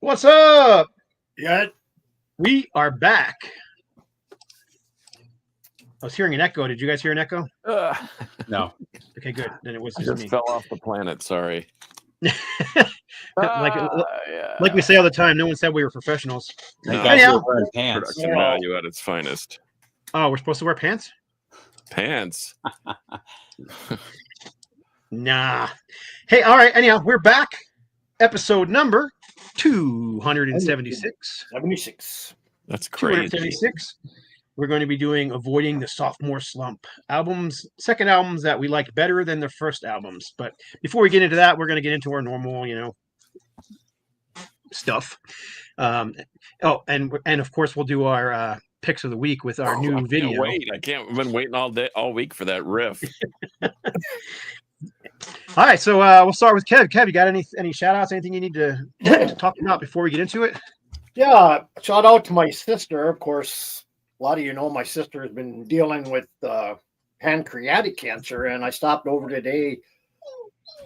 What's up? Yeah. We are back. I was hearing an echo. Did you guys hear an echo? No. Okay, good. Then it was I just just me. fell off the planet. Sorry. Like we say all the time, no one said we were professionals. Thank No. God Anyhow. you're wearing pants. Production value at its finest. Oh, we're supposed to wear pants? Pants. Nah. Hey, all right. Anyhow, we're back. Episode number 276. 76. That's crazy. 276. We're going to be doing Avoiding the Sophomore Slump. Second albums that we like better than the first albums. But before we get into that, we're going to get into our normal, stuff. And of course, we'll do our picks of the week with our new video. I've been waiting all week for that riff. All right, so we'll start with Kev. Kev, you got any shout outs, anything you need to talk about before we get into it? Yeah, shout out to my sister. Of course, a lot of you know my sister has been dealing with pancreatic cancer, and I stopped over today.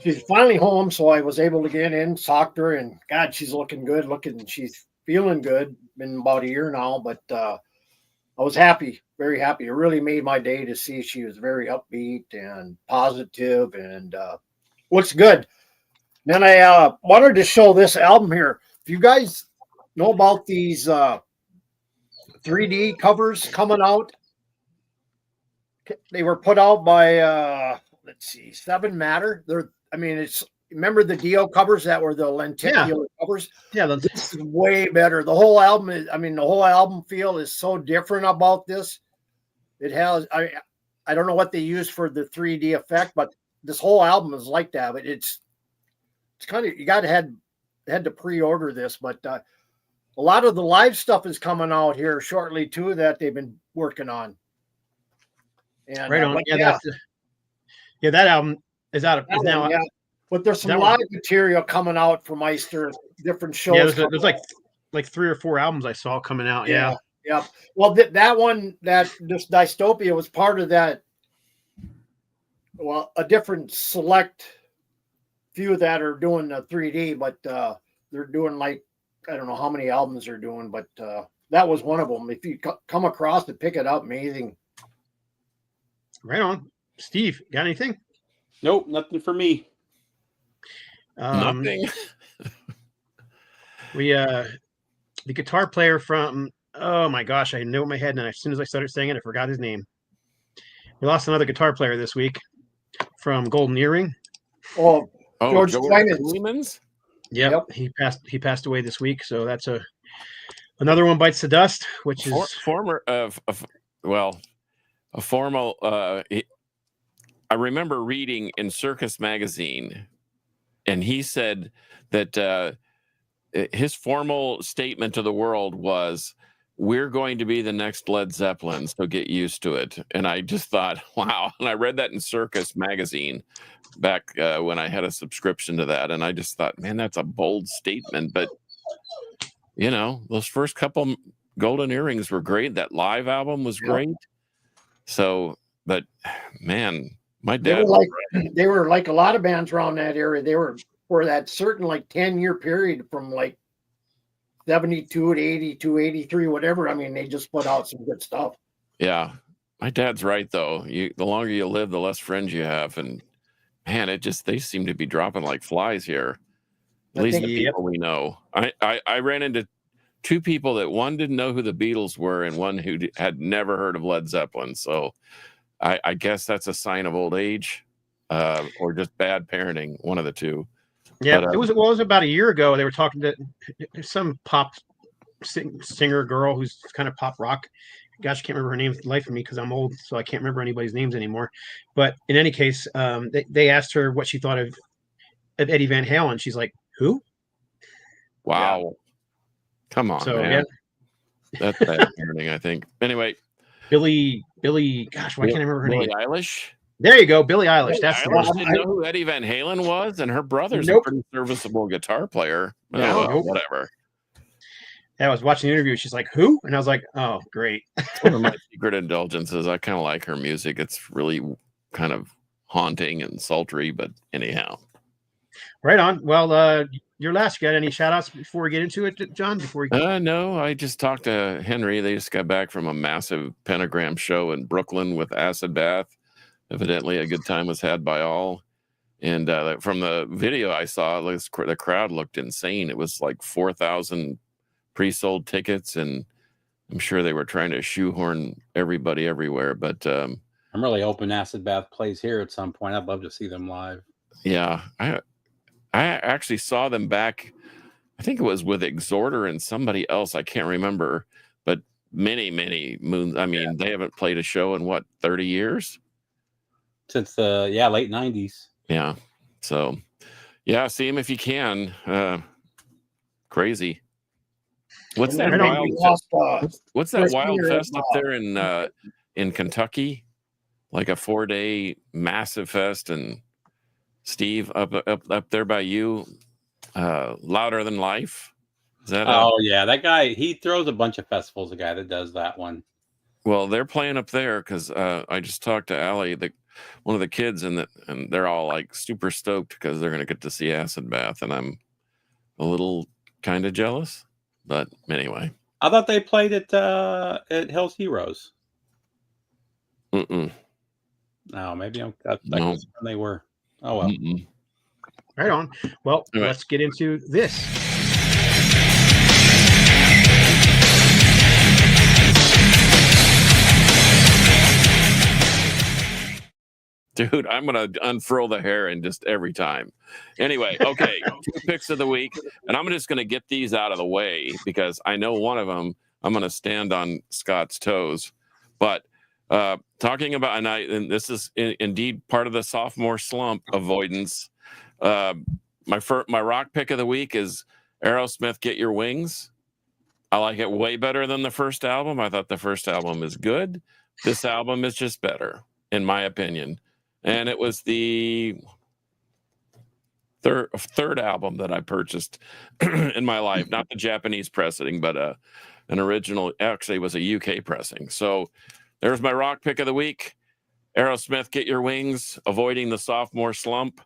She's finally home, so I was able to get in, talk to her, and God, she's looking good. She's feeling good. Been about a year now, but I was happy, very happy. It really made my day to see she was very upbeat and positive and looks good. Then I wanted to show this album here. If you guys know about these 3D covers coming out, they were put out by Seven Matter. Remember the Dio covers that were the lenticular covers? Yeah, this is way better. The whole album feel is so different about this. It has I don't know what they use for the 3D effect, but this whole album is like that. But it's kind of, you had to pre-order this, but a lot of the live stuff is coming out here shortly too that they've been working on. And right on. That album is out. Is now. Yeah. But there's some live material coming out from Meister, different shows. Yeah, there's like 3 or 4 albums I saw coming out. Yeah. Well, that one, this Dystopia was part of that. Well, a different select few that are doing the 3D, but they're doing like, I don't know how many albums they're doing, but that was one of them. If you come across it, pick it up. Amazing. Right on. Steve, got anything? Nope, nothing for me. Nothing. The guitar player from, oh my gosh, I know in my head, and as soon as I started saying it, I forgot his name. We lost another guitar player this week from Golden Earring. George Clemens. Yep, he passed away this week, so that's another one bites the dust, which is a formal. I remember reading in Circus magazine, and he said that his formal statement to the world was, "We're going to be the next Led Zeppelin, so get used to it." And I just thought, wow. And I read that in Circus magazine back when I had a subscription to that, and I just thought, man, that's a bold statement. But those first couple Golden Earrings were great. That live album was great. So, but man, my dad they were like a lot of bands around that area. They were for that certain 10-year period from 72 to 82, 83, whatever. I mean, they just put out some good stuff. Yeah. My dad's right though. The longer you live, the less friends you have. And man, they seem to be dropping like flies here. At least the people we know. I ran into 2 people that one didn't know who the Beatles were and one who had never heard of Led Zeppelin. So I guess that's a sign of old age or just bad parenting, one of the two. Yeah, but, it was about a year ago. They were talking to some pop singer girl who's kind of pop rock. Gosh, I can't remember her name for the life of me because I'm old, so I can't remember anybody's names anymore. But in any case, they asked her what she thought of Eddie Van Halen. She's like, "Who?" Wow. Yeah. Come on, man. Yeah. That's bad parenting, I think. Anyway. Billy, gosh, why can't I remember her name? Billie Eilish? There you go, Billie Eilish. That's the one. I didn't know who Eddie Van Halen was, and her brother's a pretty serviceable guitar player. Whatever. Yeah, I was watching the interview. She's like, "Who?" And I was like, "Oh, great." One of my secret indulgences. I kind of like her music. It's really kind of haunting and sultry, but anyhow. Right on. Well, you're last. You got any shout outs before we get into it, John? No, I just talked to Henry. They just got back from a massive pentagram show in Brooklyn with Acid Bath. Evidently, a good time was had by all. And from the video I saw, the crowd looked insane. It was like 4,000 pre-sold tickets, and I'm sure they were trying to shoehorn everybody everywhere. But I'm really hoping Acid Bath plays here at some point. I'd love to see them live. Yeah, I actually saw them back. I think it was with Exhorter and somebody else. I can't remember, but many moons. I mean, they haven't played a show in what, 30 years? Since the late 90s. Yeah. So, yeah, see him if you can. Crazy. What's that wild? What's that wild fest up there in Kentucky? Like a 4-day massive fest, and Steve up there by you, Louder Than Life. Is that? Yeah, that guy. He throws a bunch of festivals. The guy that does that one. Well, they're playing up there because I just talked to Allie, one of the kids, and they're all like super stoked because they're going to get to see Acid Bath, and I'm a little kind of jealous, but anyway. I thought they played at Hell's Heroes. Mm-mm. No, maybe I thought when they were. Oh well. Mm-mm. Right on. Well, let's get into this. Dude, I'm going to unfurl the hair in just every time. Anyway, okay, 2 picks of the week, and I'm just going to get these out of the way because I know one of them, I'm going to stand on Scott's toes. But talking about, and this is indeed part of the sophomore slump avoidance. My rock pick of the week is Aerosmith, Get Your Wings. I like it way better than the first album. I thought the first album is good. This album is just better, in my opinion. And it was the third album that I purchased in my life, not the Japanese pressing, but an original. Actually, it was a UK pressing. So there's my rock pick of the week. Aerosmith, Get Your Wings, Avoiding the Sophomore Slump.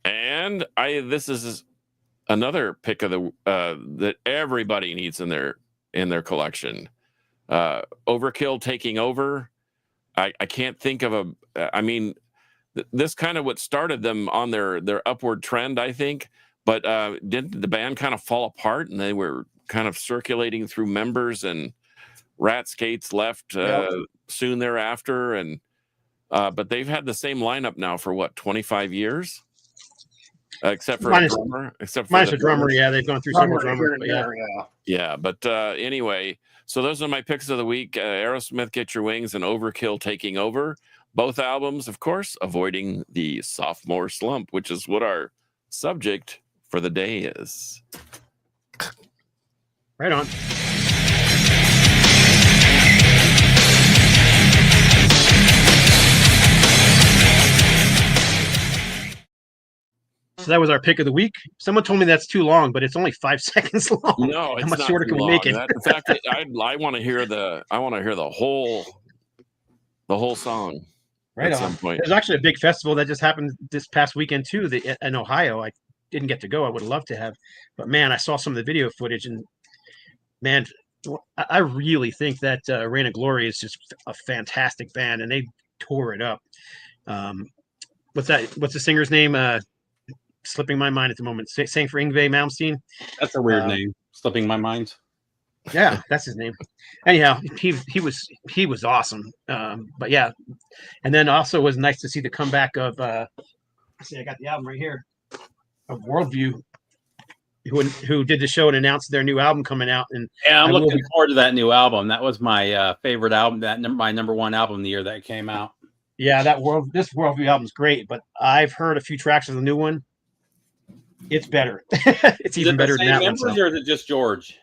And this is another pick of the that everybody needs in their collection. Overkill, Taking Over. I can't think of this kind of what started them on their upward trend, I think. But didn't the band kind of fall apart, and they were kind of circulating through members, and Rat Skates left soon thereafter, and but they've had the same lineup now for what, 25 years, except for a drummer. Minus a drummer, yeah, they've gone through several drummers. But anyway, so those are my picks of the week: Aerosmith, Get Your Wings, and Overkill, Taking Over. Both albums, of course, avoiding the sophomore slump, which is what our subject for the day is. Right on. So that was our pick of the week. Someone told me that's too long, but it's only 5 seconds long. No, it's how much not shorter can we make it? In fact, I want to hear the whole song. Right at on. some point. There's actually a big festival that just happened this past weekend too. In Ohio, I didn't get to go. I would have loved to have, but man, I saw some of the video footage, and man, I really think that Reign of Glory is just a fantastic band, and they tore it up. What's the singer's name? Slipping my mind at the moment. Sang for Yngwie Malmsteen. That's a weird name. Slipping my mind. Yeah, that's his name. Anyhow, he was awesome. But yeah, and then also was nice to see the comeback of. See, I got the album right here of Worldview, who did the show and announced their new album coming out. And yeah, I'm looking forward to that new album. That was my favorite album. My number one album the year that came out. Yeah, this Worldview album is great, but I've heard a few tracks of the new one. It's better. It's even better than that one. Or is it just George?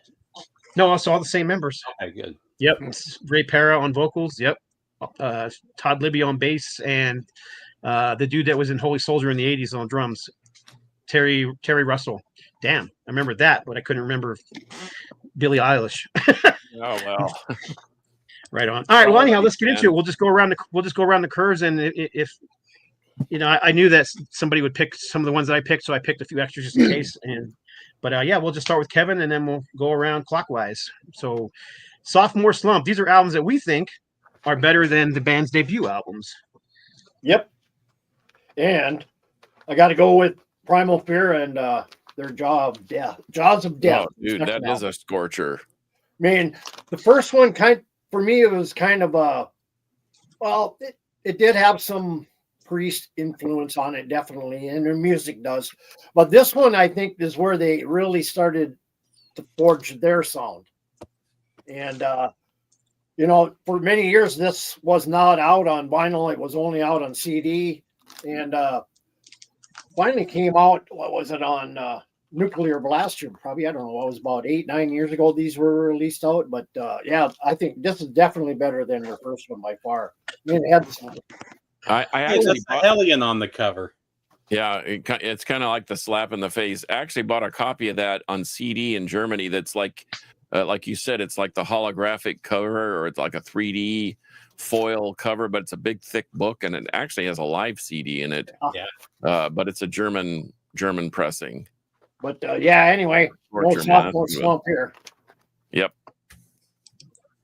No, it's all the same members. Okay, good. Yep, it's Ray Parra on vocals. Yep, Todd Libby on bass, and the dude that was in Holy Soldier in the '80s on drums, Terry Russell. Damn, I remember that, but I couldn't remember Billie Eilish. Oh well. Right on. All right. Well, anyhow, let's get into it. We'll just go around the curves, and if I knew that somebody would pick some of the ones that I picked, so I picked a few extras just in case. But yeah, we'll just start with Kevin, and then we'll go around clockwise. So, Sophomore Slump. These are albums that we think are better than the band's debut albums. Yep. And I got to go with Primal Fear and their Jaws of Death. Jaws of Death. Oh, dude, that is a scorcher. I mean, the first one for me, it was kind of it did have some Priest influence on it, definitely, and their music does. But this one, I think, is where they really started to forge their sound. And for many years, this was not out on vinyl; it was only out on CD. And finally came out. What was it on Nuclear Blaster? Probably, I don't know. It was about 8-9 years ago. These were released out. But yeah, I think this is definitely better than their first one by far. I mean, it had some. I actually a Hellion on the cover. Yeah, it's kind of like the slap in the face. I actually bought a copy of that on CD in Germany. That's like you said, it's like the holographic cover, or it's like a 3D foil cover, but it's a big thick book, and it actually has a live CD in it. Yeah, but it's a German pressing. But yeah, anyway, more Sophomore Slump here. Yep,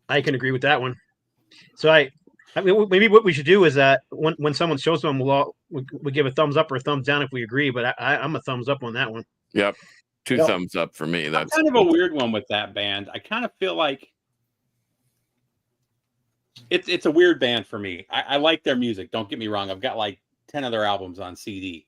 I can agree with that one. So I mean, maybe what we should do is that when someone shows them, we give a thumbs up or a thumbs down if we agree. But I'm a thumbs up on that one. Yep, two thumbs up for me. That's kind of a weird one with that band. I kind of feel like it's a weird band for me. I like their music. Don't get me wrong. I've got like 10 of their albums on CD.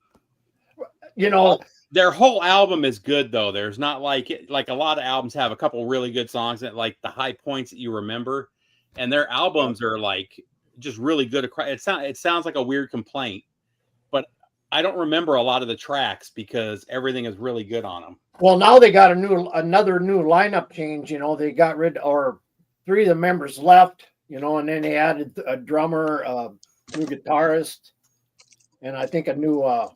Their whole album is good though. There's not like a lot of albums have a couple really good songs that like the high points that you remember, and their albums are like just really good. It sounds like a weird complaint, but I don't remember a lot of the tracks because everything is really good on them. Well, now they got another new lineup change. They got rid, or 3 of the members left. And then they added a drummer, new guitarist, and I think a new. As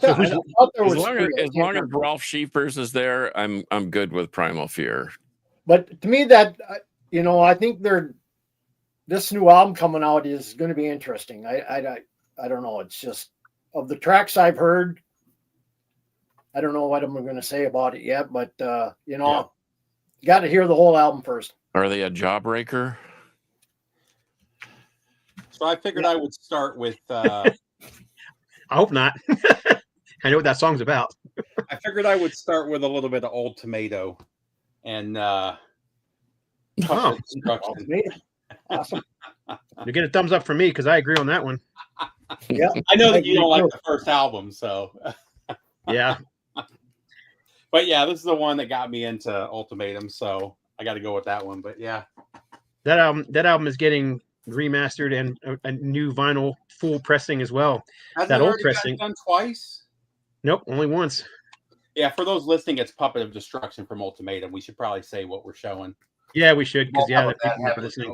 long as Ralph Sheepers is there, I'm good with Primal Fear. But to me, that I think this new album coming out is going to be interesting. I don't know. It's just, of the tracks I've heard, I don't know what I'm going to say about it yet. But you got to hear the whole album first. Are they a jawbreaker? So I figured I would start with. I hope not. I know what that song's about. I figured I would start with a little bit of Old Tomato, and Awesome. You get a thumbs up from me because I agree on that one. Yeah, I know that you don't like the first album, so yeah. But yeah, this is the one that got me into Ultimatum, so I got to go with that one. But yeah, that album is getting remastered and a new vinyl full pressing as well. Has that it old already pressing done twice? Nope, only once. Yeah, for those listening, it's Puppet of Destruction from Ultimatum. We should probably say what we're showing. Yeah, we should, because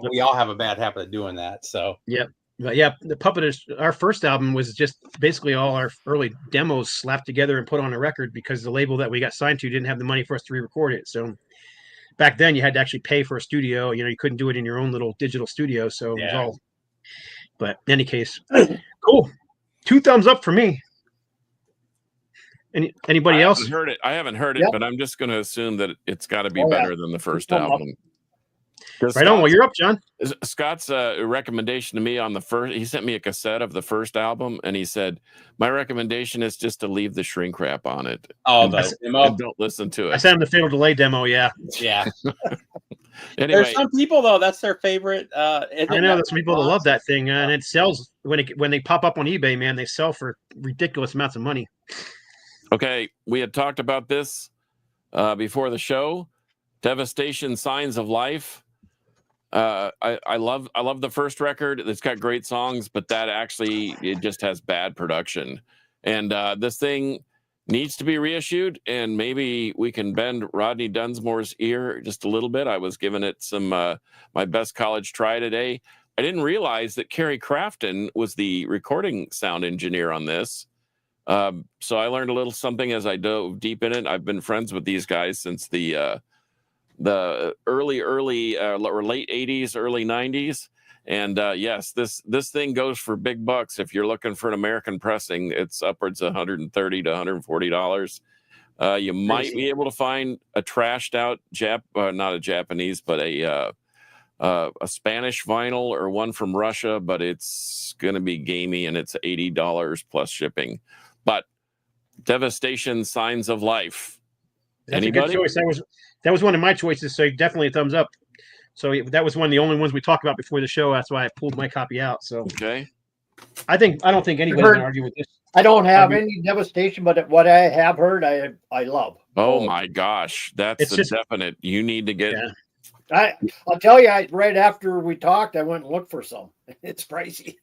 we all have a bad habit of doing that. So yep. But yeah, the Puppet is, our first album was just basically all our early demos slapped together and put on a record because the label that we got signed to didn't have the money for us to re-record it. So back then you had to actually pay for a studio. You couldn't do it in your own little digital studio. So it was all. But in any case, cool. 2 thumbs up for me. Anybody else? I haven't heard it, but I'm just going to assume that it's got to be better than the first album. Right on. Well, you're up, John. Scott's recommendation to me on the first, he sent me a cassette of the first album, and he said, my recommendation is just to leave the shrink wrap on it. Oh, and don't listen to it. I sent him the Fatal Delay demo, yeah. Yeah. Anyway, there's some people, though, that's their favorite. I know there's some people that love that thing, and it sells, when they pop up on eBay, man, they sell for ridiculous amounts of money. Okay, we had talked about this before the show. Devastation, Signs of Life. I love the first record. It's got great songs, but that actually, it just has bad production. And this thing needs to be reissued, and maybe we can bend Rodney Dunsmore's ear just a little bit. I was giving it some my best college try today. I didn't realize that Kerry Crafton was the recording sound engineer on this. So I learned a little something as I dove deep in it. I've been friends with these guys since the early or late 80s, early 90s. And yes, this thing goes for big bucks. If you're looking for an American pressing, it's upwards of $130 to $140. You might be able to find a trashed out not a Japanese, but a Spanish vinyl or one from Russia, but it's going to be gamey and it's $80 plus shipping. But Devastation, Signs of Life. That's Anybody? a good choice. That was one of my choices, so definitely a thumbs up. So that was one of the only ones we talked about before the show. That's why I pulled my copy out. So Okay. I don't think anybody's gonna argue with this. I don't have any Devastation, but what I have heard, I love. Oh my gosh, that's a definite. You need to get. Yeah. I'll tell you, right after we talked, I went and looked for some. It's pricey.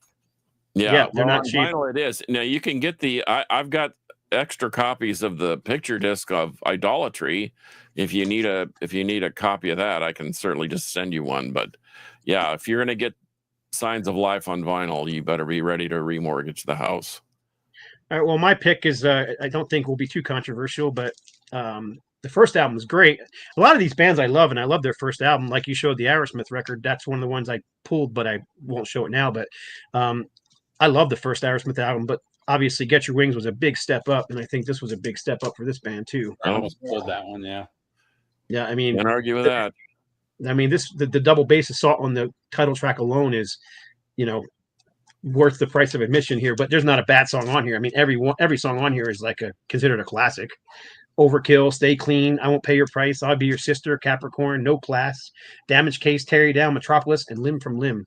Yeah, they're not cheap. Vinyl, it is. Now you can get I've got extra copies of the picture disc of Idolatry. If you need a copy of that, I can certainly just send you one. But yeah, if you're gonna get Signs of Life on vinyl, you better be ready to remortgage the house. All right. Well, my pick is I don't think will be too controversial, but the first album is great. A lot of these bands I love, and I love their first album. Like you showed the Aerosmith record, that's one of the ones I pulled, but I won't show it now. But I love the first Aerosmith album, but obviously Get Your Wings was a big step up, and I think this was a big step up for this band too. I almost pulled that one, yeah. Yeah, I mean, can't argue with that. I mean, the double bass assault on the title track alone is, worth the price of admission here. But there's not a bad song on here. I mean, every song on here is considered a classic. Overkill, Stay Clean, I Won't Pay Your Price, I'll Be Your Sister, Capricorn, No Class, Damage Case, Tear You Down, Metropolis, and Limb from Limb.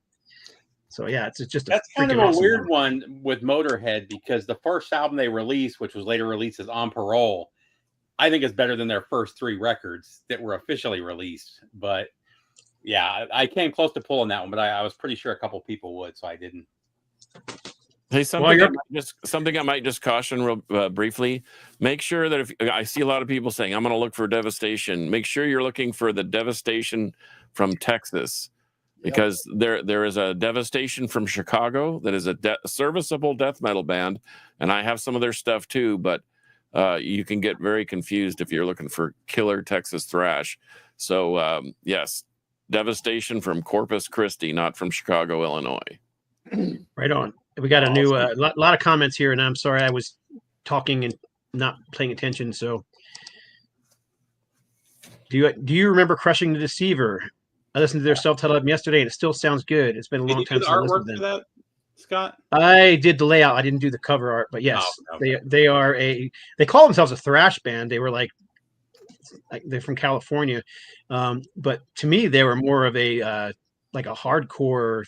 So yeah, it's just that's kind of a weird one with Motorhead, because the first album they released, which was later released as On Parole, I think is better than their first 3 records that were officially released. But yeah, I came close to pulling that one, but I was pretty sure a couple people would, so I didn't. Hey, something I might just caution real briefly. Make sure that if I see a lot of people saying I'm going to look for Devastation, make sure you're looking for the Devastation from Texas, because there is a Devastation from Chicago that is a serviceable death metal band, and I have some of their stuff too. But you can get very confused if you're looking for killer Texas thrash. So yes, Devastation from Corpus Christi, not from Chicago, Illinois. Right on. We got a new lot of comments here, and I'm sorry I was talking and not paying attention. So, do you remember Crushing the Deceiver? I listened to their self-titled album yesterday, and it still sounds good. It's been a long time since I listened to them. That, Scott? I did the layout. I didn't do the cover art, but yes, they are they call themselves a thrash band. They were like they're from California, but to me they were more of a like a hardcore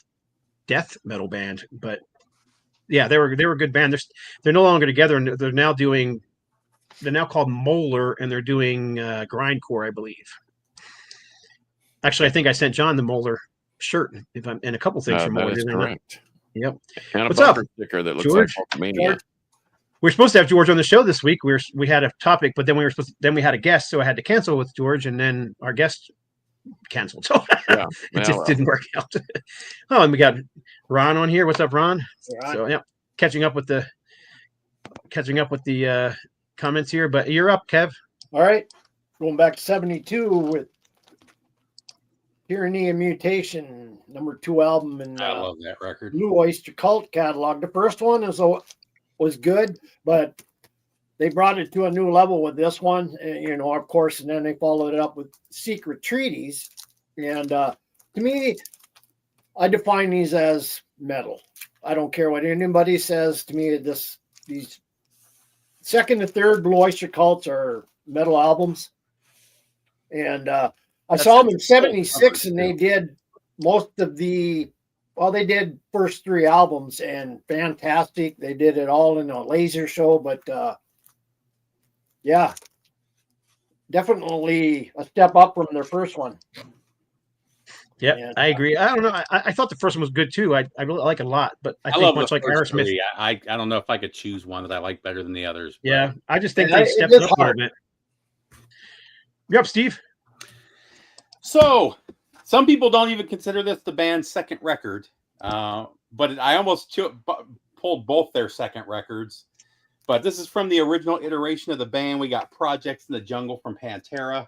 death metal band. But yeah, they were a good band. They're no longer together, and they're now called Molar, and they're doing grindcore, I believe. Actually, I think I sent John the Molar shirt, and a couple things from Molar. That is correct. Yep. And What's a up, bumper sticker that looks George? like Hulkamania. We're supposed to have George on the show this week. We had a topic, but then we had a guest, so I had to cancel with George, and then our guest canceled. So it just didn't work out. Oh, and we got Ron on here. What's up, Ron? Right. So yeah, catching up with the comments here. But you're up, Kev. All right, going back to 72 with Tyranny and Mutation, number 2 album in I love that record. Blue Oyster Cult catalog. The first one was good, but they brought it to a new level with this one, of course, and then they followed it up with Secret Treaties. And to me, I define these as metal. I don't care what anybody says. To me, these second and third Blue Oyster Cults are metal albums. And I saw them in 76, and they did most of they did first 3 albums, and fantastic. They did it all in a laser show, but yeah, definitely a step up from their first one. Yeah, I agree. I don't know. I thought the first one was good too. I really like it a lot, but I think much like Aerosmith. I don't know if I could choose one that I like better than the others. But... Yeah, I just think they stepped up a little bit. You're up, Steve. So, some people don't even consider this the band's second record, but I almost pulled both their second records. But this is from the original iteration of the band. We got Projects in the Jungle from Pantera.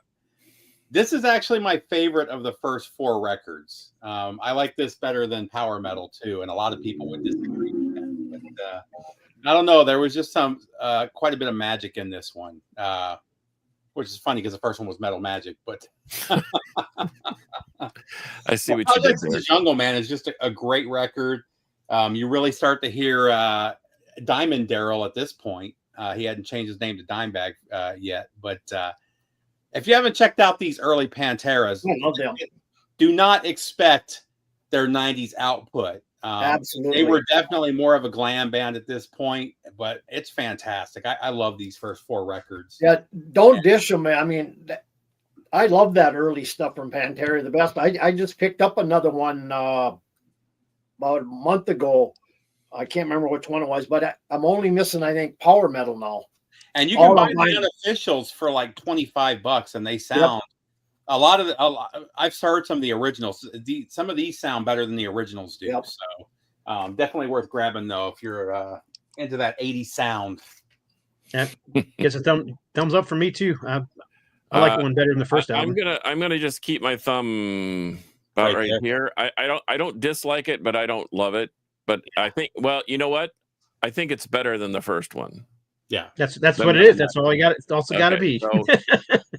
This is actually my favorite of the first 4 records. I like this better than Power Metal too, and a lot of people would disagree with that. But, I don't know. There was just some quite a bit of magic in this one, which is funny because the first one was Metal Magic. But I see what you did there. The Jungle Man is just a great record. You really start to hear Diamond Daryl at this point. He hadn't changed his name to Dimebag yet, but if you haven't checked out these early Panteras, do not expect their 90s output. Absolutely. They were definitely more of a glam band at this point, but it's fantastic. I love these first 4 records. Yeah, don't dish them. I mean, I love that early stuff from Pantera the best. I just picked up another one about a month ago. I can't remember which one it was, but I'm only missing, I think, Power Metal now. And you can buy the unofficials for like $25, and they sound a lot of I've heard some of the originals. Some of these sound better than the originals do. Yep. So definitely worth grabbing though if you're into that 80s sound. Yeah, gets a thumbs up for me too. I like one better than the first album. I'm gonna just keep my thumb right here. I don't dislike it, but I don't love it. But I think, well, you know what? I think it's better than the first one. Yeah, that's what it is. That's all you got. It's also got to be.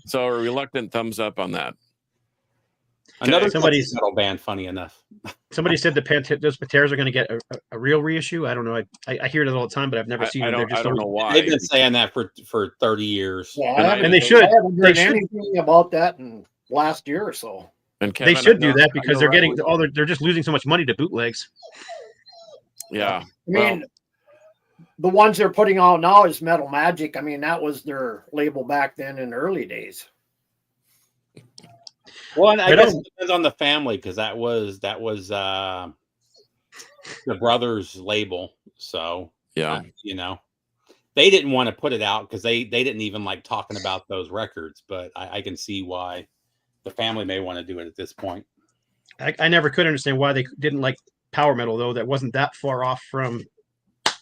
So a reluctant thumbs up on that. Another somebody's metal band. Funny enough, somebody said those Panteras are going to get a real reissue. I don't know. I hear it all the time, but I've never seen them. I don't know why. They've been saying that for 30 years. Yeah, and they should. I haven't heard anything about that in last year or so. And Kevin, they should do that because they're getting they're just losing so much money to bootlegs. Yeah, I mean, the ones they're putting out now is Metal Magic. I mean, that was their label back then in the early days. Well, and I guess it depends on the family because that was the brothers' label. So yeah, they didn't want to put it out because they didn't even like talking about those records. But I can see why the family may want to do it at this point. I never could understand why they didn't like Power Metal though. That wasn't that far off from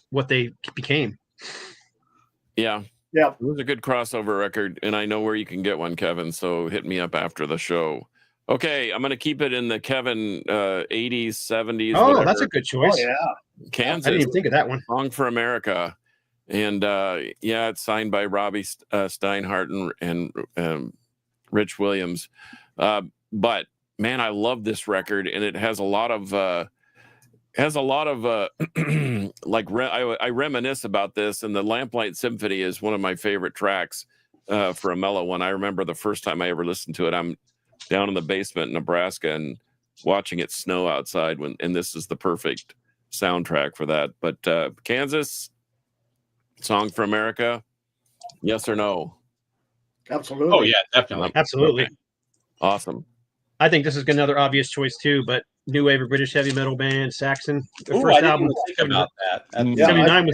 what they became. Yeah. Yeah. It was a good crossover record, and I know where you can get one, Kevin, so hit me up after the show. Okay, I'm going to keep it in the Kevin 80s, 70s. Oh, whatever. that's a good choice. Oh, yeah. Kansas. I didn't even think of that one. Song for America. And it's signed by Robbie Steinhardt and Rich Williams. But man, I love this record, and it has a lot of I reminisce about this, and the Lamplight Symphony is one of my favorite tracks for a mellow one. I remember the first time I ever listened to it. I'm down in the basement in Nebraska and watching it snow outside and this is the perfect soundtrack for that. But Kansas, Song for America, yes or no? Absolutely. Oh yeah, definitely. Absolutely. Okay. Awesome. I think this is another obvious choice too, but new wave of British heavy metal band, Saxon. Their Ooh, first I didn't album, even think about that. 79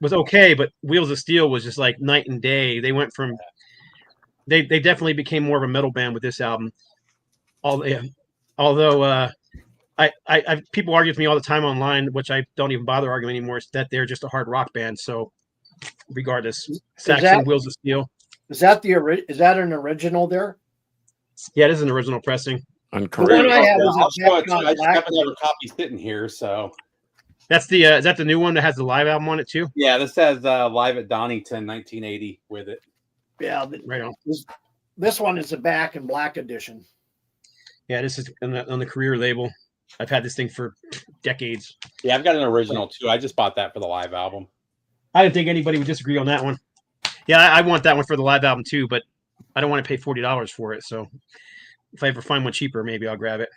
was okay, but Wheels of Steel was just like night and day. They went from they definitely became more of a metal band with this album. Although I people argue with me all the time online, which I don't even bother arguing anymore, is that they're just a hard rock band. So regardless, Saxon, Wheels of Steel. Is that an original there? Yeah, it is an original pressing. The one I have is I just happen to have a copy sitting here, so that's the is that the new one that has the live album on it too? Yeah, this has Live at Donington 1980 with it. Yeah, right on. This one is the back and black edition. Yeah, this is on the Career label. I've had this thing for decades. Yeah, I've got an original too. I just bought that for the live album. I didn't think anybody would disagree on that one. Yeah, I want that one for the live album too, but I don't want to pay $40 for it. So if I ever find one cheaper, maybe I'll grab it.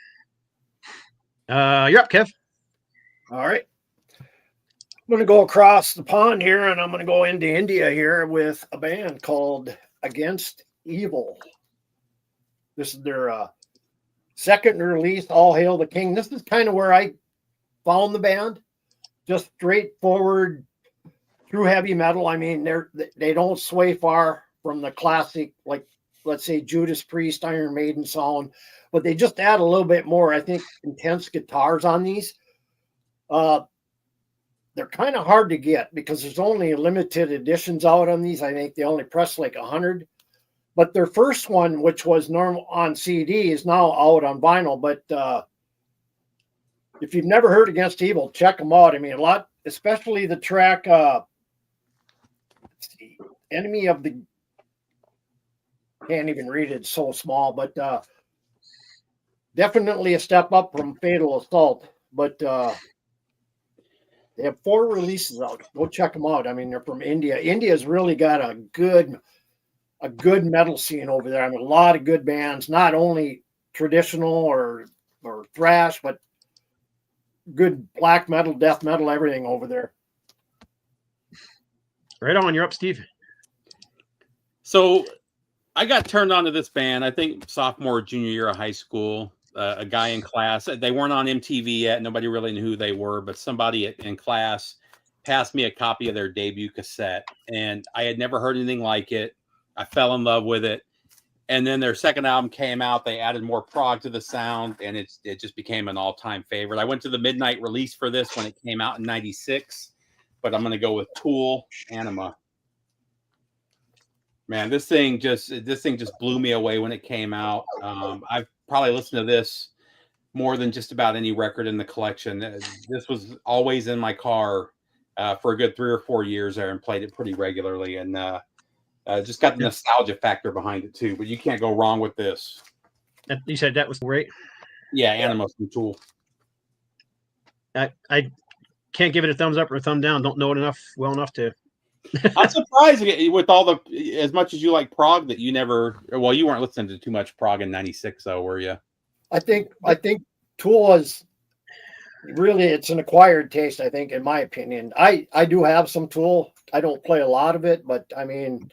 You're up, Kev. All right. I'm going to go across the pond here, and I'm going to go into India here with a band called Against Evil. This is their second release, All Hail the King. This is kind of where I found the band. Just straightforward, true heavy metal. I mean, they don't sway far from the classic, like, let's say, Judas Priest, Iron Maiden sound, but they just add a little bit more, I think, intense guitars on these. They're kind of hard to get because there's only limited editions out on these. I think they only press like 100. But their first one, which was normal on CD, is now out on vinyl. But if you've never heard Against Evil, check them out. I mean, a lot, especially the track Enemy of the, can't even read it, it's so small, but definitely a step up from Fatal Assault. But they have 4 releases out. Go check them out. I mean, they're from India. India's really got a good metal scene over there. I mean, a lot of good bands, not only traditional or thrash, but good black metal, death metal, everything over there. Right on, you're up, Steve. So I got turned on to this band, I think sophomore, junior year of high school. A guy in class, they weren't on MTV yet. Nobody really knew who they were, but somebody in class passed me a copy of their debut cassette, and I had never heard anything like it. I fell in love with it. And then their second album came out. They added more prog to the sound, and it just became an all-time favorite. I went to the midnight release for this when it came out in '96, but I'm going to go with Tool, Anima. Man, this thing just blew me away when it came out. I've probably listened to this more than just about any record in the collection. This was always in my car for a good 3 or 4 years there, and played it pretty regularly. And just got the nostalgia factor behind it too. But you can't go wrong with this. You said that was great. Yeah, Anima from Tool. I can't give it a thumbs up or a thumb down. Don't know it well enough to. I'm surprised with all the, as much as you like prog, that you never, well, you weren't listening to too much prog in '96 though, were you? I think Tool is really, it's an acquired taste, I think, in my opinion. I do have some Tool. I don't play a lot of it, but I mean,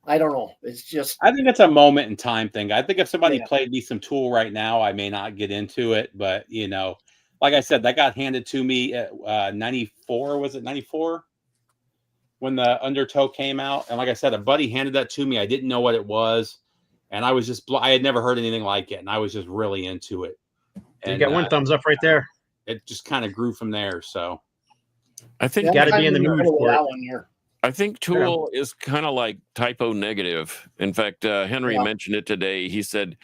I don't know. It's just, I think it's a moment in time thing. I think if somebody played me some Tool right now, I may not get into it, but you know, like I said, that got handed to me at 94. Was it 94? When the Undertow came out? And like I said, a buddy handed that to me. I didn't know what it was. And I was just, I had never heard anything like it. And I was just really into it. And you got one thumbs up right there. It just kind of grew from there. So I think you got to be in the mood for it. one here. I think Tool is kind of like typo negative. In fact, Henry mentioned it today. He said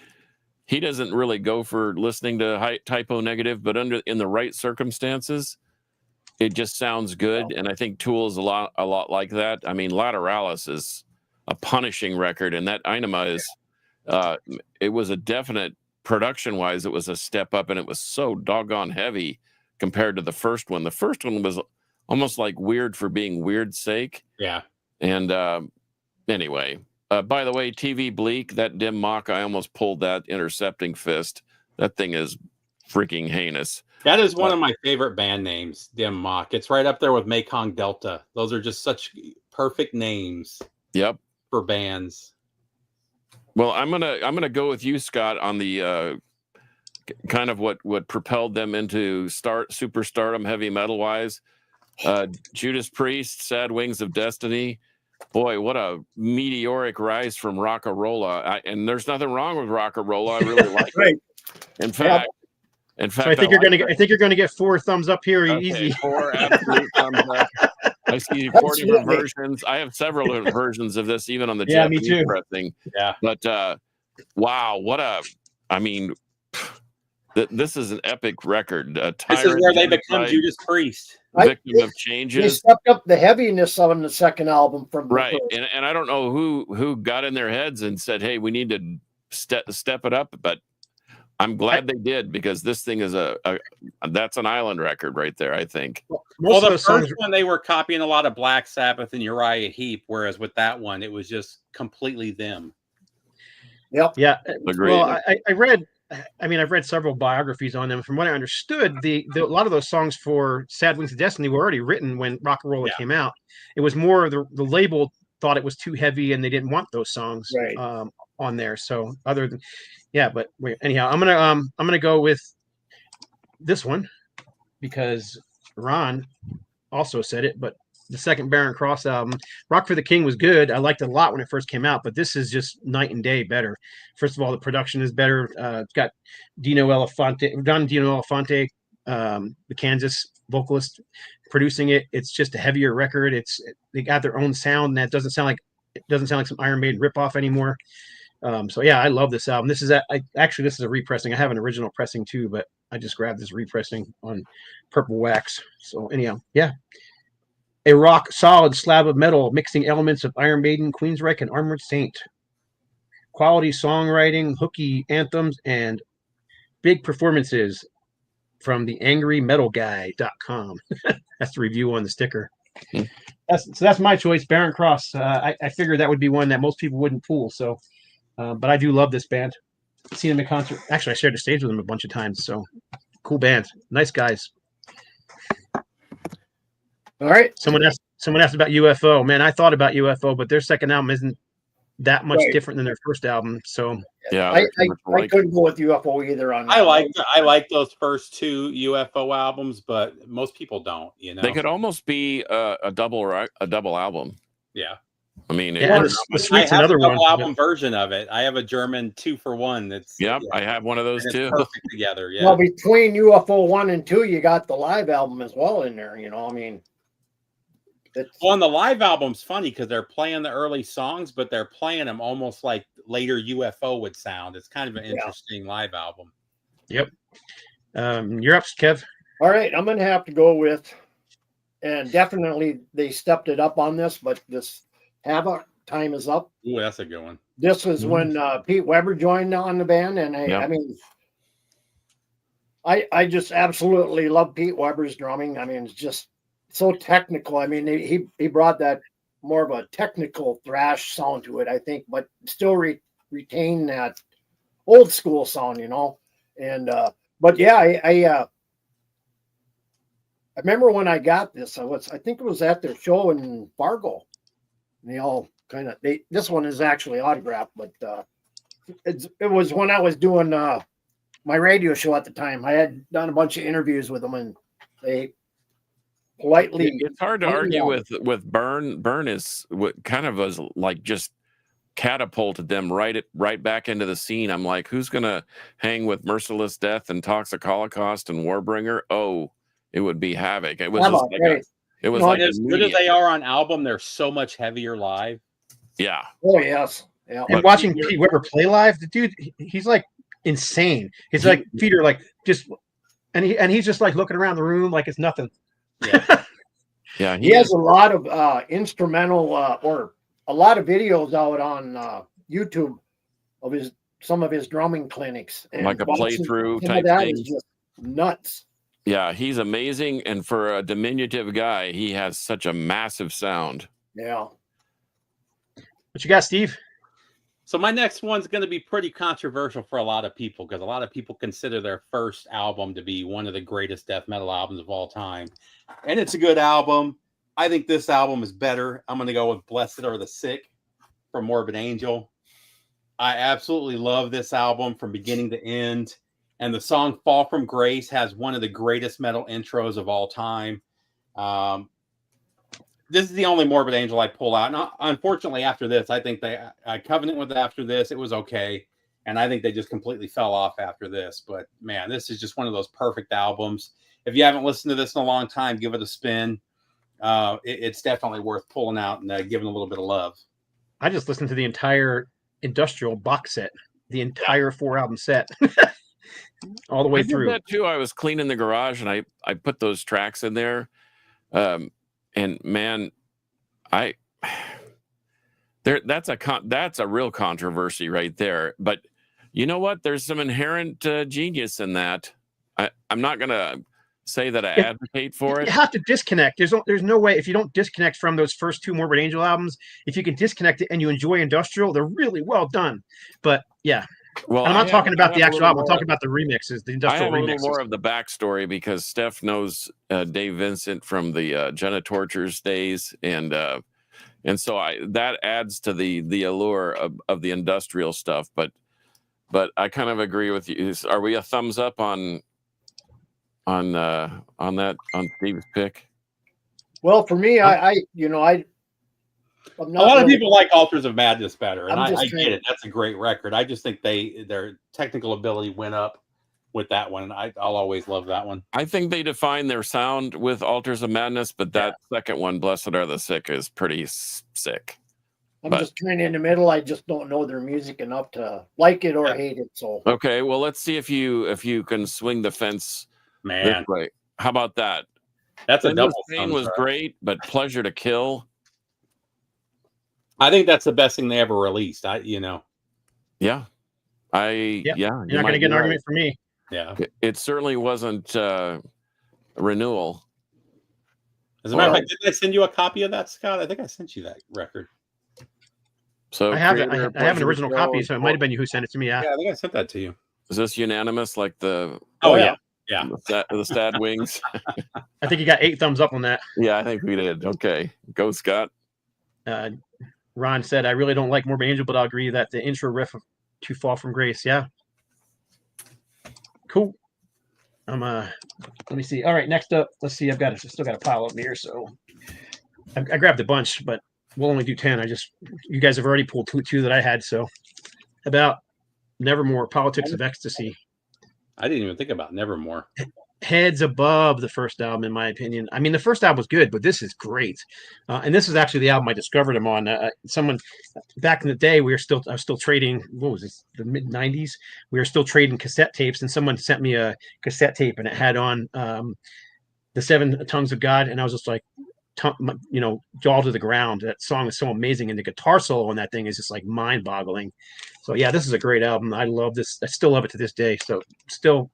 he doesn't really go for listening to typo negative, but in the right circumstances, it just sounds good. And I think Tool is a lot like that. I mean, Lateralis is a punishing record, and that Anima is, it was a definite production-wise, it was a step up, and it was so doggone heavy compared to the first one. The first one was almost like weird for being weird's sake. Yeah. And anyway, by the way, TV Bleak, that Dim Mak, I almost pulled that intercepting fist. That thing is freaking heinous. That is one of my favorite band names, Dim Mak. It's right up there with Mekong Delta. Those are just such perfect names. Yep. For bands. Well, I'm gonna go with you, Scott, on the kind of what propelled them into superstardom, heavy metal wise. Judas Priest, Sad Wings of Destiny. Boy, what a meteoric rise from Rock-a-Rolla. And there's nothing wrong with Rock-a-Rolla. I really like it. In fact, so I think you're going to get 4 thumbs up here, easy. 4 absolute thumbs up. I see 4 different versions. I have several versions of this, even on the Japanese pressing. Yeah. But wow, I mean, this is an epic record. This is where they become Judas Priest. Victim of changes. They stepped up the heaviness on the second album from right. And I don't know who got in their heads and said, "Hey, we need to step it up," but I'm glad they did, because this thing is that's an island record right there, I think. Well, the first one, they were copying a lot of Black Sabbath and Uriah Heep, whereas with that one, it was just completely them. Yep. Yeah. Agreed. Well, I've read several biographies on them. From what I understood, a lot of those songs for Sad Wings of Destiny were already written when Rock-a-Rolla came out. It was more the label thought it was too heavy and they didn't want those songs on there. So other than but anyhow, I'm gonna go with this one because Ron also said it, but the second Barren Cross album, Rock for the King, was good. I liked it a lot when it first came out, but this is just night and day better. First of all, the production is better. It's got Don Dino Elefante, the Kansas vocalist, producing it. It's just a heavier record. They got their own sound, and that doesn't sound like It doesn't sound like some Iron Maiden ripoff anymore. So yeah, I love this album. This is this is a repressing. I have an original pressing too, but I just grabbed this repressing on purple wax. So anyhow, yeah. A rock solid slab of metal mixing elements of Iron Maiden, Queensryche, and Armored Saint. Quality songwriting, hooky anthems, and big performances from the angrymetalguy.com. That's the review on the sticker. That's my choice, Baron Cross. I figured that would be one that most people wouldn't pull. So, but I do love this band. I've seen them in concert. Actually, I shared the stage with them a bunch of times. So, cool band, nice guys. All right. Someone asked about UFO. Man, I thought about UFO, but their second album isn't that much different than their first album. So yeah, I couldn't go with UFO either on that. I like those first two UFO albums, but most people don't. You know, they could almost be a double album. Yeah. I mean, the Sweet's another one. Album version of it. I have a German 2-for-1. That's I have one of those too. Perfect together. Yeah. Well, between UFO 1 and 2, you got the live album as well in there. You know, I mean. Well, and the live album's funny because they're playing the early songs, but they're playing them almost like later UFO would sound. It's kind of an interesting live album. Yep. You're up, Kev. All right, I'm going to have to go with, and definitely they stepped it up on this, but this Havoc Time Is Up. Ooh, that's a good one. This was when Pete Weber joined on the band, and I mean, I just absolutely love Pete Weber's drumming. I mean, it's just so technical. I mean, he brought that more of a technical thrash sound to it, I think, but still retain that old school sound, you know. And but yeah, I remember when I got this. I think it was at their show in Fargo. And they all kind of this one is actually autographed, but it was when I was doing my radio show at the time. I had done a bunch of interviews with them, and they politely. It's hard to argue with Burn. Burn is what kind of was like just catapulted them right back into the scene. I'm like, who's gonna hang with Merciless Death and Toxic Holocaust and Warbringer? Oh, it would be Havoc. It was just like it was like as good as they are on album, they're so much heavier live. Yeah. Oh yes. Yeah. And watching Pete Weber play live, the dude, he's like insane. His like feet are like just, and he's just like looking around the room like it's nothing. Yeah. Yeah. He has a lot of instrumental or a lot of videos out on YouTube of some of his drumming clinics. And like a playthrough type thing. Is just nuts. Yeah, he's amazing, and for a diminutive guy, he has such a massive sound. Yeah. What you got, Steve? So my next one's going to be pretty controversial for a lot of people because a lot of people consider their first album to be one of the greatest death metal albums of all time. And it's a good album. I think this album is better. I'm going to go with Blessed Are the Sick from Morbid Angel. I absolutely love this album from beginning to end. And the song Fall from Grace has one of the greatest metal intros of all time. This is the only Morbid Angel I pull out. And unfortunately, after this, I think I covenant with it after this. It was okay. And I think they just completely fell off after this. But, man, this is just one of those perfect albums. If you haven't listened to this in a long time, give it a spin. It's definitely worth pulling out and giving a little bit of love. I just listened to the entire Industrial box set, the entire 4-album set. All the way through. That too. I was cleaning the garage and I put those tracks in there. And man, that's a real controversy right there. But you know what? There's some inherent genius in that. I'm not gonna say that I advocate for it. You have to disconnect. There's no way if you don't disconnect from those first 2 Morbid Angel albums. If you can disconnect it and you enjoy Industrial, they're really well done. But yeah. Well, I'm not talking about the actual album. I'm talking about the remixes, the Industrial remixes. I have a little more of the backstory because Steph knows Dave Vincent from the Jenna Tortures days, and so that adds to the allure of the Industrial stuff. But I kind of agree with you. Are we a thumbs up on Steve's pick? Well, for me, a lot of people like Altars of Madness better, and I get it. That's a great record. I just think their technical ability went up with that one, and I'll always love that one. I think they define their sound with Altars of Madness, but that second one, Blessed Are the Sick, is pretty sick. I'm just kind of in the middle. I just don't know their music enough to like it or hate it. So Okay, well, let's see if you can swing the fence this Man, way. How about that? that's a Endless double Pain thumbs was up. great, but Pleasure to Kill. I think that's the best thing they ever released. Yeah, You're not you going to might get an be argument from me. Yeah. It certainly wasn't a renewal. As a matter of fact, didn't I send you a copy of that, Scott? I think I sent you that record. So I have it. Creator, I have an Pleasure to original Kill, copy, so it might have been you who sent it to me. Yeah. Yeah, I think I sent that to you. Is this unanimous? Like the Oh yeah. Yeah. the Sad Wings? I think you got 8 thumbs up on that. Yeah, I think we did. Okay, go Scott. Ron said, I really don't like Morbid Angel, but I'll agree that the intro riff of To Fall from Grace. Yeah. Cool. Let me see. All right, next up, let's see. Still got a pile up here, so I grabbed a bunch, but we'll only do 10. You guys have already pulled two that I had. So about Nevermore, Politics of Ecstasy. I didn't even think about Nevermore. Heads above the first album, in my opinion. I mean, the first album was good, but this is great. And this is actually the album I discovered him on. Someone back in the day, I was still trading. What was this? The mid '90s. We were still trading cassette tapes, and someone sent me a cassette tape, and it had on the 7 Tongues of God, and I was just like, jaw to the ground. That song is so amazing, and the guitar solo on that thing is just like mind-boggling. So yeah, this is a great album. I love this. I still love it to this day. So still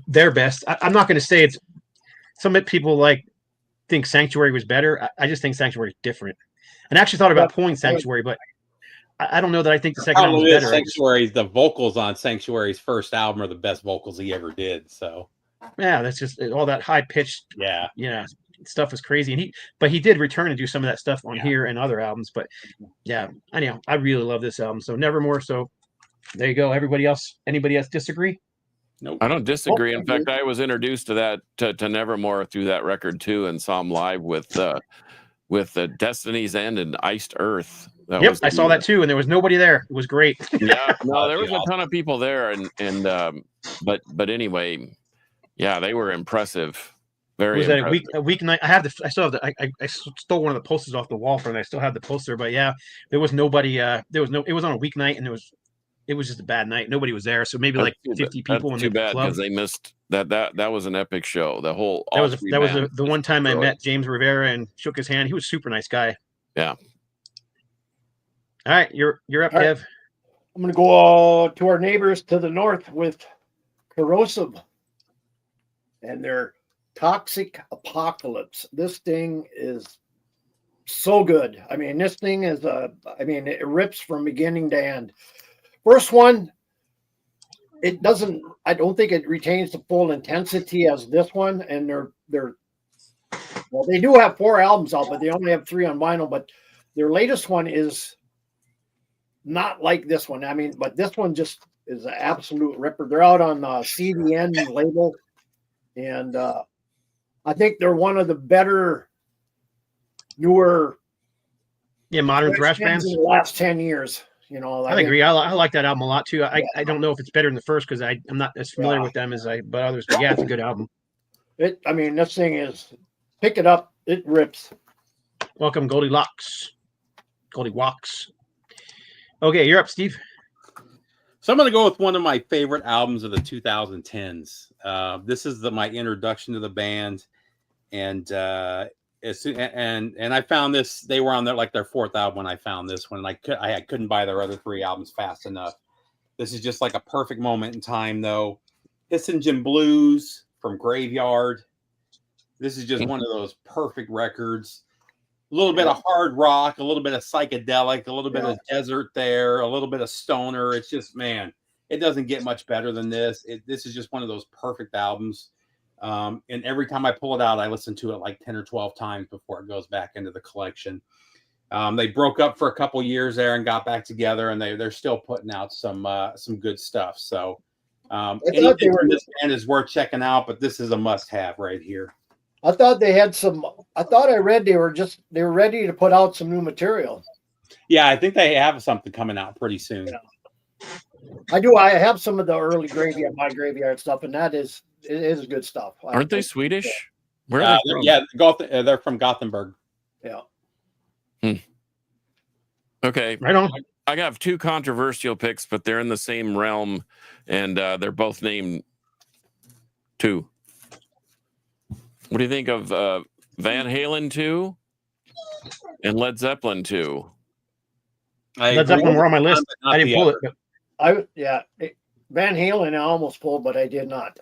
their best. I'm not going to say it's. Some people think Sanctuary was better. I just think Sanctuary is different. And I actually thought about pulling Sanctuary, but I don't know that I think the second album is better. Sanctuary's the vocals on Sanctuary's first album are the best vocals he ever did. So yeah, that's just all that high pitched. Yeah. Stuff is crazy. And he did return and do some of that stuff on here and other albums. But yeah, I really love this album. So Nevermore. So there you go. Anybody else disagree? Nope. I don't disagree. In fact, I was introduced to that to Nevermore through that record too, and saw him live with Destiny's End and Iced Earth. I saw that too, and there was nobody there. It was great. Yeah, no, there was a ton of people there, but anyway, yeah, they were impressive. Very impressive. A weeknight. I still have I stole one of the posters off the wall from it. I still have the poster, but yeah, there was nobody. It was on a weeknight, and it was just a bad night. Nobody was there, so maybe like 50 people. That's too bad because they missed that. That was an epic show. The whole that was the one time I met James Rivera and shook his hand. He was a super nice guy. Yeah. All right, you're up, Kev. Right. I'm going to go to our neighbors to the north with Corrosive and their Toxic Apocalypse. This thing is so good. I mean, this thing is it rips from beginning to end. First one, it doesn't. I don't think it retains the full intensity as this one. And they do have 4 albums out, but they only have 3 on vinyl. But their latest one is not like this one. I mean, but this one just is an absolute ripper. They're out on CDN label, and I think they're one of the better, newer, modern thrash bands in the last 10 years. I agree. I like that album a lot too. I don't know if it's better than the first because I'm not as familiar with them as but others. But yeah, it's a good album. This thing is, pick it up. It rips. Welcome, Goldilocks. Okay, you're up, Steve. So I'm going to go with one of my favorite albums of the 2010s. This is my introduction to the band, and I found this. They were on their 4th album when I found this one, and I couldn't buy their other 3 albums fast enough. This is just like a perfect moment in time, though. Hissingen Blues from Graveyard. This is just one of those perfect records. A little bit of hard rock, a little bit of psychedelic, a little bit of desert there, a little bit of stoner. It's just, man, it doesn't get much better than this. This is just one of those perfect albums. And every time I pull it out, I listen to it like 10 or 12 times before it goes back into the collection. They broke up for a couple years there and got back together, and they're still putting out some good stuff. So anything from this band is worth checking out, but this is a must-have right here. I thought they had some. I thought I read they were ready to put out some new material. Yeah, I think they have something coming out pretty soon. Yeah. I do. I have some of the early Graveyard stuff, and it is good stuff. Aren't they Swedish? Where are are they from? Yeah, they're from Gothenburg. Yeah. Okay. Right on. I have two controversial picks, but they're in the same realm, and they're both named 2. What do you think of Van Halen 2 and Led Zeppelin 2? Led Zeppelin were on my list. I didn't pull it. But... Van Halen I almost pulled, but I did not.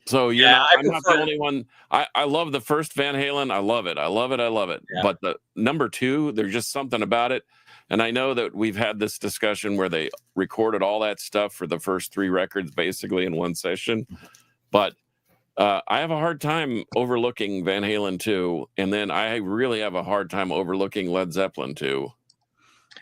So I'm not the only one. I love the first Van Halen. I love it. Yeah. But the number 2, there's just something about it. And I know that we've had this discussion where they recorded all that stuff for the first 3 records basically in one session. But I have a hard time overlooking Van Halen 2. And then I really have a hard time overlooking Led Zeppelin 2.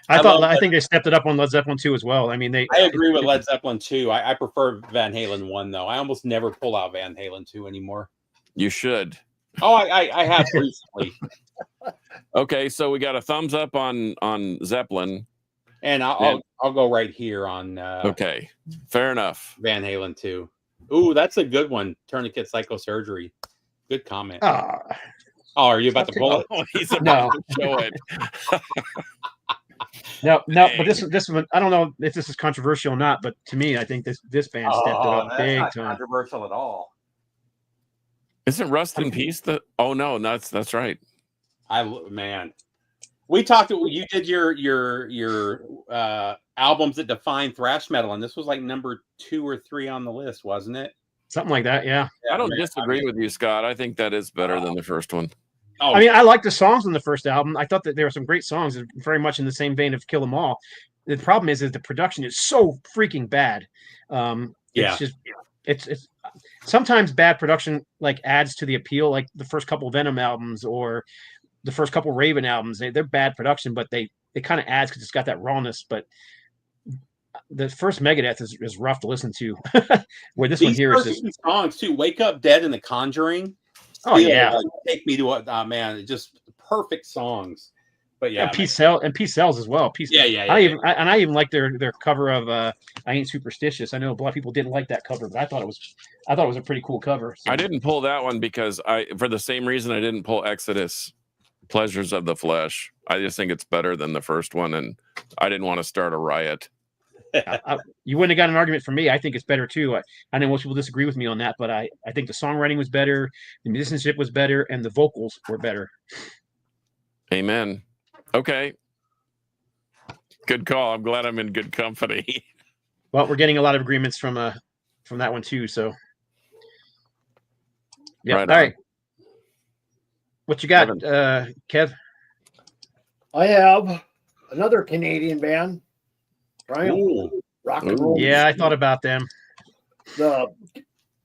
I think they stepped it up on Led Zeppelin 2 as well. I mean, I agree with Led Zeppelin 2. I prefer Van Halen 1 though. I almost never pull out Van Halen 2 anymore. You should. Oh, I have recently. Okay, so we got a thumbs up on Zeppelin, and I'll go right here on. Okay, fair enough. Van Halen 2. Ooh, that's a good one. Tourniquet Psychosurgery. Good comment. Oh, are you about to pull it? Oh, he's about to show it. No, but this one, I don't know if this is controversial or not, but to me, I think this band stepped it up big time. Controversial at all. Isn't Rust in Peace the? Oh no, that's right. We talked. You did your albums that define thrash metal, and this was like number 2 or 3 on the list, wasn't it? Something like that, yeah. I don't disagree with you, Scott. I think that is better than the first one. I mean, I like the songs on the first album. I thought that there were some great songs, very much in the same vein of Kill 'Em All. The problem is the production is so freaking bad. It's sometimes bad production like adds to the appeal, like the first couple Venom albums or the first couple Raven albums. They're bad production, but they kind of adds because it's got that rawness. But the first Megadeth is rough to listen to. Where this one here is just songs too. Wake Up Dead and The Conjuring. Oh yeah, take me to man, just perfect songs. But yeah, Peace Sells as well. I even like their cover of I Ain't Superstitious. I know a lot of people didn't like that cover, but I thought it was a pretty cool cover. So. I didn't pull that one because for the same reason I didn't pull Exodus, Pleasures of the Flesh. I just think it's better than the first one, and I didn't want to start a riot. You wouldn't have got an argument from me. I think it's better too. I know most people disagree with me on that, but I think the songwriting was better, the musicianship was better, and the vocals were better. Amen. Okay. Good call. I'm glad I'm in good company. Well, we're getting a lot of agreements from that one too. So, yeah. Right. All right. What you got, Kev? I have another Canadian band. Rock and roll. Yeah, I thought about them. The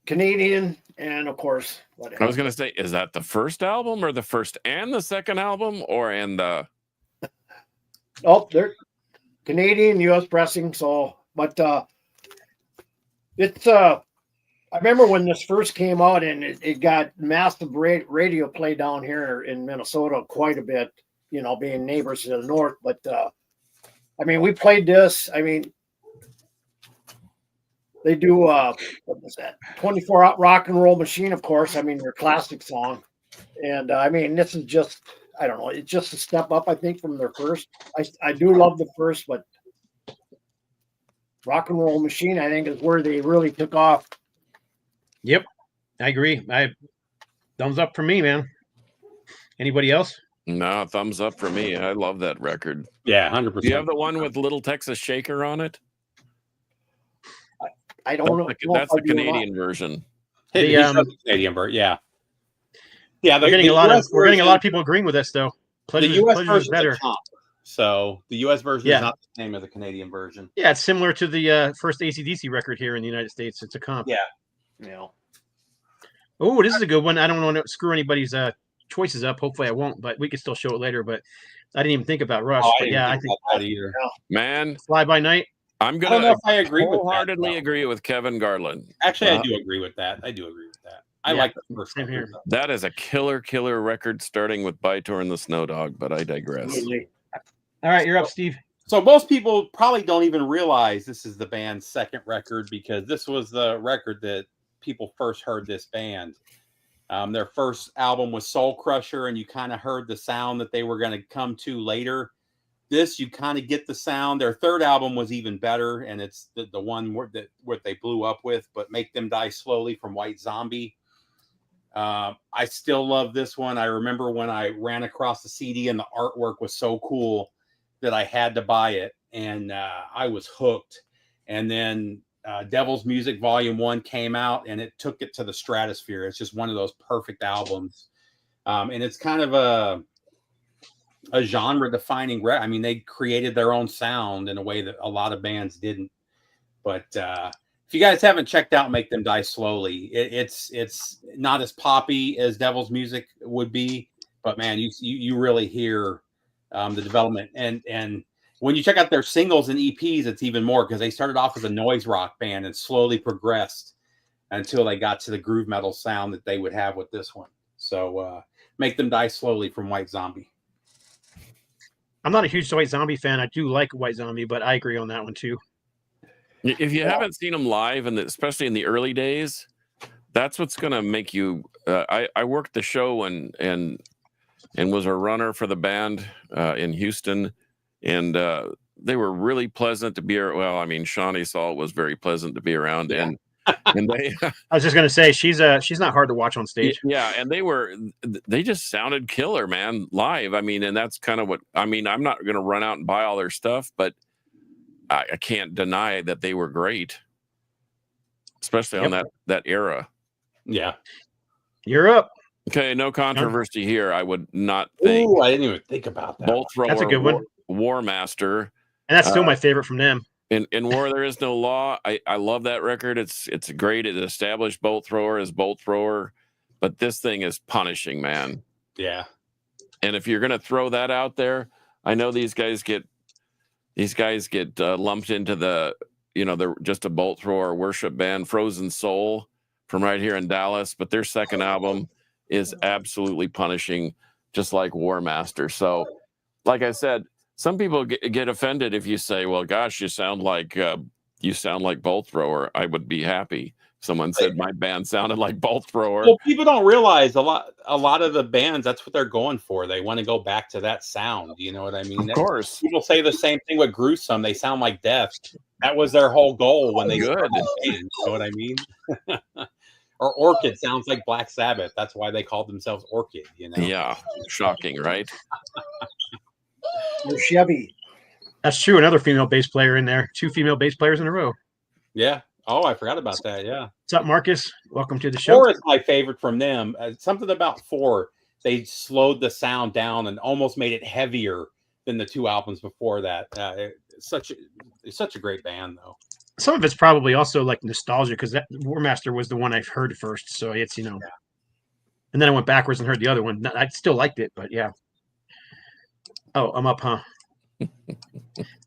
Canadian, and of course, whatever. I was going to say, is that the first album or the first and the second album or and the? Oh, they're Canadian, U.S. pressing. So, but it's I remember when this first came out, and it got massive radio play down here in Minnesota quite a bit. You know, being neighbors to the north, but. I mean, we played this. I mean, they do what was that? 24 Rock and Roll Machine, of course. I mean, their classic song, and I mean, this is just I don't know. It's just a step up, I think, from their first. I do love the first, but Rock and Roll Machine, I think, is where they really took off. Yep, I agree. Thumbs up for me, man. Anybody else? No, thumbs up for me. I love that record. Yeah, 100%. Do you have the one with Little Texas Shaker on it? I don't know. That's the Canadian version. The Canadian version, yeah. Yeah, we're getting a lot of people agreeing with us, though. The U.S. version is better. So the U.S. version is not the same as the Canadian version. Yeah, it's similar to the first AC/DC record here in the United States. It's a comp. Yeah. Oh, this is a good one. I don't want to screw anybody's choices up. Hopefully I won't, but we can still show it later. But I didn't even think about Rush. But yeah, I think that either. Man, Fly By Night. I'm gonna. I don't know if I agree wholeheartedly agree with Kevin Garland. Actually, I do agree with that. I like the first one here. That is a killer record, starting with Bytor and the Snow Dog. But I digress. Absolutely. All right, you're up, Steve. So most people probably don't even realize this is the band's second record because this was the record that people first heard this band. Their first album was Soul Crusher, and you kind of heard the sound that they were going to come to later. This, you kind of get the sound. Their third album was even better, and it's the one where they blew up with, but Make Them Die Slowly from White Zombie. I still love this one. I remember when I ran across the CD and the artwork was so cool that I had to buy it, and I was hooked. And then Devil's Music Volume 1 came out, and it took it to the stratosphere. It's just one of those perfect albums. And it's kind of a genre defining. I mean, they created their own sound in a way that a lot of bands didn't. But if you guys haven't checked out Make Them Die Slowly, it's not as poppy as Devil's Music would be, but man, you really hear the development. And when you check out their singles and EPs, it's even more, because they started off as a noise rock band and slowly progressed until they got to the groove metal sound that they would have with this one. So Make Them Die Slowly from White Zombie. I'm not a huge White Zombie fan. I do like White Zombie, but I agree on that one too. If you haven't seen them live, and especially in the early days, that's what's going to make you. I worked the show and was a runner for the band in Houston, and they were really pleasant to be around. Well, I mean, Shawnee Salt was very pleasant to be around, Yeah. and they. I was just going to say she's not hard to watch on stage. Yeah, and they just sounded killer, man, live. I mean, and that's kind of what I mean. I'm not going to run out and buy all their stuff, but I can't deny that they were great, especially on that era. Yeah. You're up. Okay, no controversy here. I would not think. Ooh, I didn't even think about that. Bolt Thrower, That's a good one. War Master. And that's still my favorite from them. In War There Is No Law, I love that record. It's great. It established Bolt Thrower as Bolt Thrower, but this thing is punishing, man. Yeah. And if you're gonna throw that out there, I know these guys get lumped into they're just a Bolt Thrower worship band, Frozen Soul, from right here in Dallas, but their second album is absolutely punishing, just like War Master. So, like I said, some people get offended if you say, "Well, gosh, you sound like Bolt Thrower." I would be happy. Someone said my band sounded like Bolt Thrower. Well, people don't realize a lot of the bands, that's what they're going for. They want to go back to that sound. You know what I mean? Of course. People say the same thing with Gruesome. They sound like Death. That was their whole goal when they started the band. You know what I mean? Or Orchid sounds like Black Sabbath. That's why they called themselves Orchid. You know? Yeah, shocking, right? Or Chevy. That's true. Another female bass player in there. 2 female bass players in a row. Yeah. Oh, I forgot about that. Yeah. What's up, Marcus? Welcome to the show. 4 is my favorite from them. Something about 4, they slowed the sound down and almost made it heavier than the 2 albums before that. It's such a great band, though. Some of it's probably also like nostalgia, because that War Master was the one I've heard first. So it's, And then I went backwards and heard the other one. I still liked it, but yeah. Oh, I'm up, huh?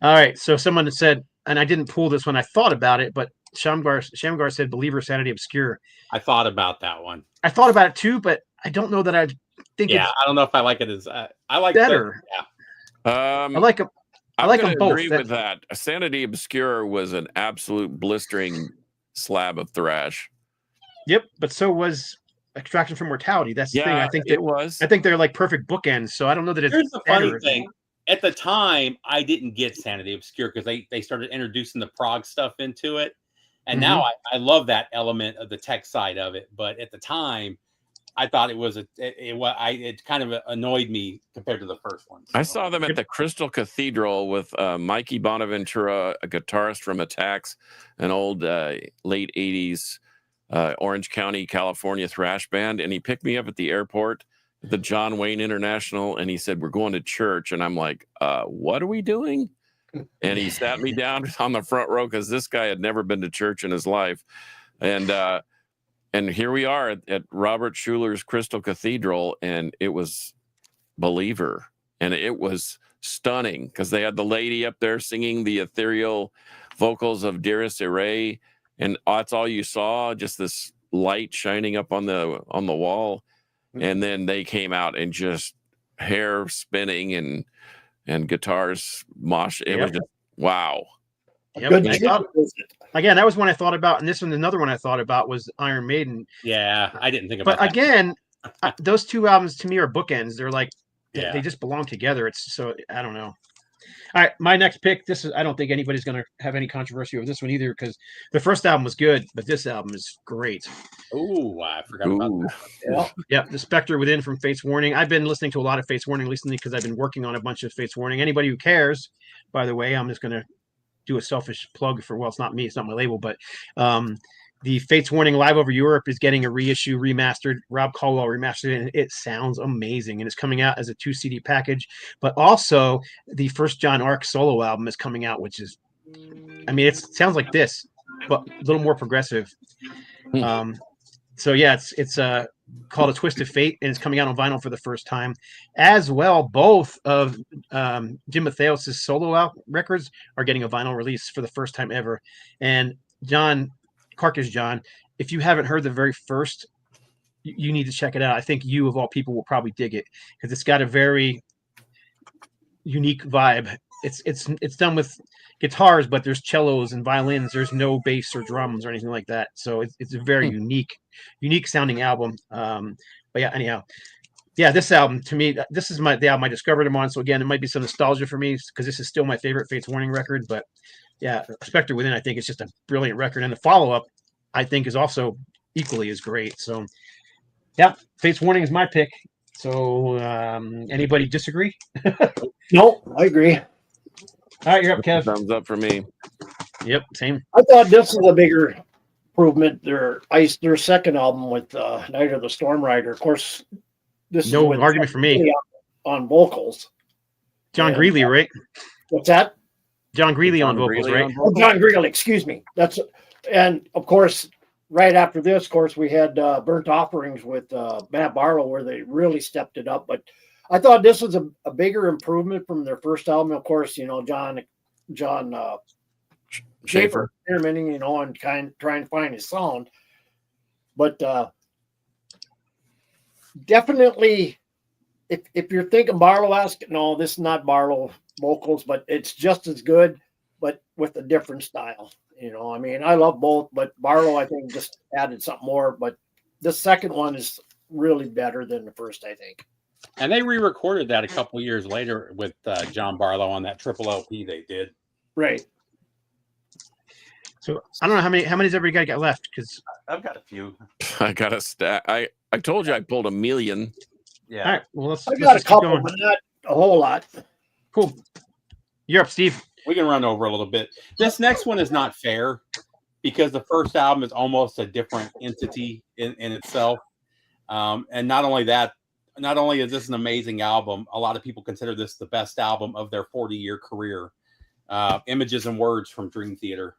All right. So someone said, and I didn't pull this one. I thought about it, but Shamgar said Believer, Sanity Obscure. I thought about that one. I thought about it too, but I don't know that I think I don't know if I like it as I like better. Yeah. I like them. I like them both. Agree with that. Sanity Obscure was an absolute blistering slab of thrash. Yep, but so was Extraction from Mortality. That's the thing. I think it was. I think they're like perfect bookends. So I don't know that it's. Here's the funny thing. At the time, I didn't get Sanity Obscure because they started introducing the prog stuff into it, and now I love that element of the tech side of it. But at the time, I thought it kind of annoyed me compared to the first one. So. I saw them at the Crystal Cathedral with Mikey Bonaventura, a guitarist from Attacks, an old late 80s Orange County, California thrash band. And he picked me up at the airport, the John Wayne International, and he said, "We're going to church." And I'm like, what are we doing? And he sat me down on the front row because this guy had never been to church in his life. And here we are at Robert Schuller's Crystal Cathedral, and it was Believer. And it was stunning because they had the lady up there singing the ethereal vocals of Dearest Irae, and that's all you saw, just this light shining up on the wall. And then they came out and just hair spinning and guitars mosh. It was just wow. Yep. Again, that was one I thought about, and this one, another one I thought about was Iron Maiden. Yeah, I didn't think about that. But again, those 2 albums to me are bookends. They're like they just belong together. It's so I don't know. All right, my next pick. I don't think anybody's going to have any controversy over this one either because the first album was good, but this album is great. Ooh, I forgot about that. Yeah. Yeah, The Spectre Within from Fates Warning. I've been listening to a lot of Fates Warning recently because I've been working on a bunch of Fates Warning. Anybody who cares, by the way, I'm just going to do a selfish plug for, well, it's not me, it's not my label, but the Fates Warning Live Over Europe is getting a reissue, remastered, Rob Caldwell remastered, and it sounds amazing. And it's coming out as a 2 CD package. But also, the first John Ark solo album is coming out, which is, I mean, it sounds like this, but a little more progressive. So yeah, it's called A Twist of Fate, and it's coming out on vinyl for the first time. As well, both of Jim Matheos' solo records are getting a vinyl release for the first time ever. And Carcass John, if you haven't heard the very first, you need to check it out. I think you, of all people, will probably dig it because it's got a very unique vibe. It's done with guitars, but there's cellos and violins. There's no bass or drums or anything like that. So it's a very unique sounding album. But yeah, anyhow, yeah, this album to me, this is the album I discovered him on. So again, it might be some nostalgia for me because this is still my favorite Fates Warning record. But yeah, Spectre Within, I think it's just a brilliant record, and the follow-up, I think, is also equally as great. So yeah, Fates Warning is my pick. So anybody disagree? No, I agree. All right, you're up, Kev. Thumbs up for me. Yep, same. I thought this was a bigger improvement. Their second album with Night of the Storm Rider. Of course, this is No with argument for me. On vocals. John Greeley, right? What's that? John Greeley on vocals, Greeley right? on vocals? Oh, John Greeley, excuse me. And of course, right after this, of course, we had Burnt Offerings with Matt Barlow, where they really stepped it up. But I thought this was a bigger improvement from their first album. Of course, John Schaefer experimenting, and trying to find his sound. But definitely, if you're thinking Barlow-esque, no, this is not Barlow vocals, but it's just as good, but with a different style. I mean, I love both, but Barlow, I think, just added something more. But the second one is really better than the first, I think. And they re-recorded that a couple years later with John Barlow on that triple LP they did. Right. So I don't know how many's everybody got left because I've got a few. I got a stack. I told you I pulled a million. Yeah. all right. Well, I got a keep couple, going. but not a whole lot. Cool. You're up, Steve. We can run over a little bit. This next one is not fair because the first album is almost a different entity in itself. And not only that, not only is this an amazing album, a lot of people consider this the best album of their 40-year career. Images and Words from Dream Theater.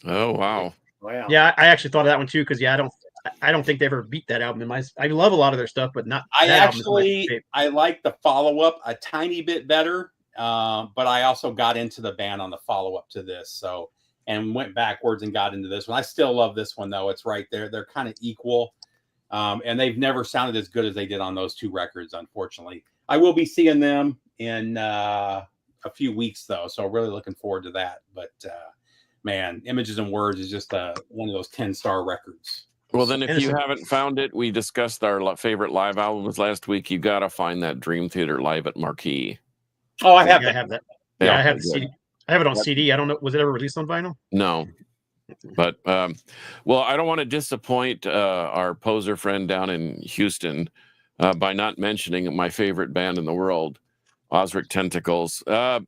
Oh, wow. Wow. Yeah, I actually thought of that one too because I don't think they ever beat that album. I love a lot of their stuff, but not. I like the follow-up a tiny bit better, but I also got into the band on the follow-up to this, so and went backwards and got into this one. I still love this one though; it's right there. They're kind of equal, and they've never sounded as good as they did on those two records. Unfortunately, I will be seeing them in a few weeks though, so really looking forward to that. But man, Images and Words is just one of those 10-star records. Well, then if you haven't found it, we discussed our favorite live albums last week. You got to find that Dream Theater Live at Marquee. Oh, I have that. Yeah, I have the CD. I have it on CD. I don't know. Was it ever released on vinyl? No. But, well, I don't want to disappoint our poser friend down in Houston by not mentioning my favorite band in the world, Osric Tentacles. But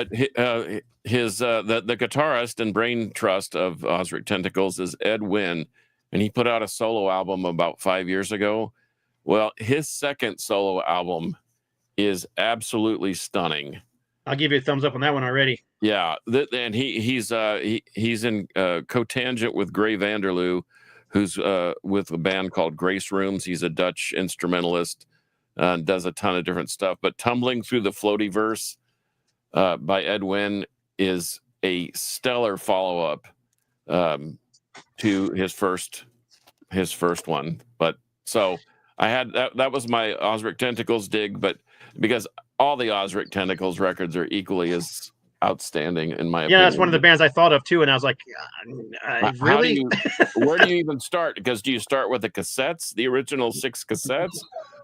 the guitarist and brain trust of Osric Tentacles is Ed Wynn, and he put out a solo album about 5 years ago. Well, his second solo album is absolutely stunning. I'll give you a thumbs up on that one already. Yeah, and he's in co-tangent with Gray Vanderloo, who's with a band called Grace Rooms. He's a Dutch instrumentalist, does a ton of different stuff. But Tumbling Through the Floatyverse by Ed Wynn is a stellar follow-up to his first one. But so I had that was my Osric Tentacles dig, but because all the Osric Tentacles records are equally as outstanding in my opinion. Yeah, that's one of the bands I thought of too, and I was like, really? Where do you even start? Because do you start with the cassettes, the original 6 cassettes,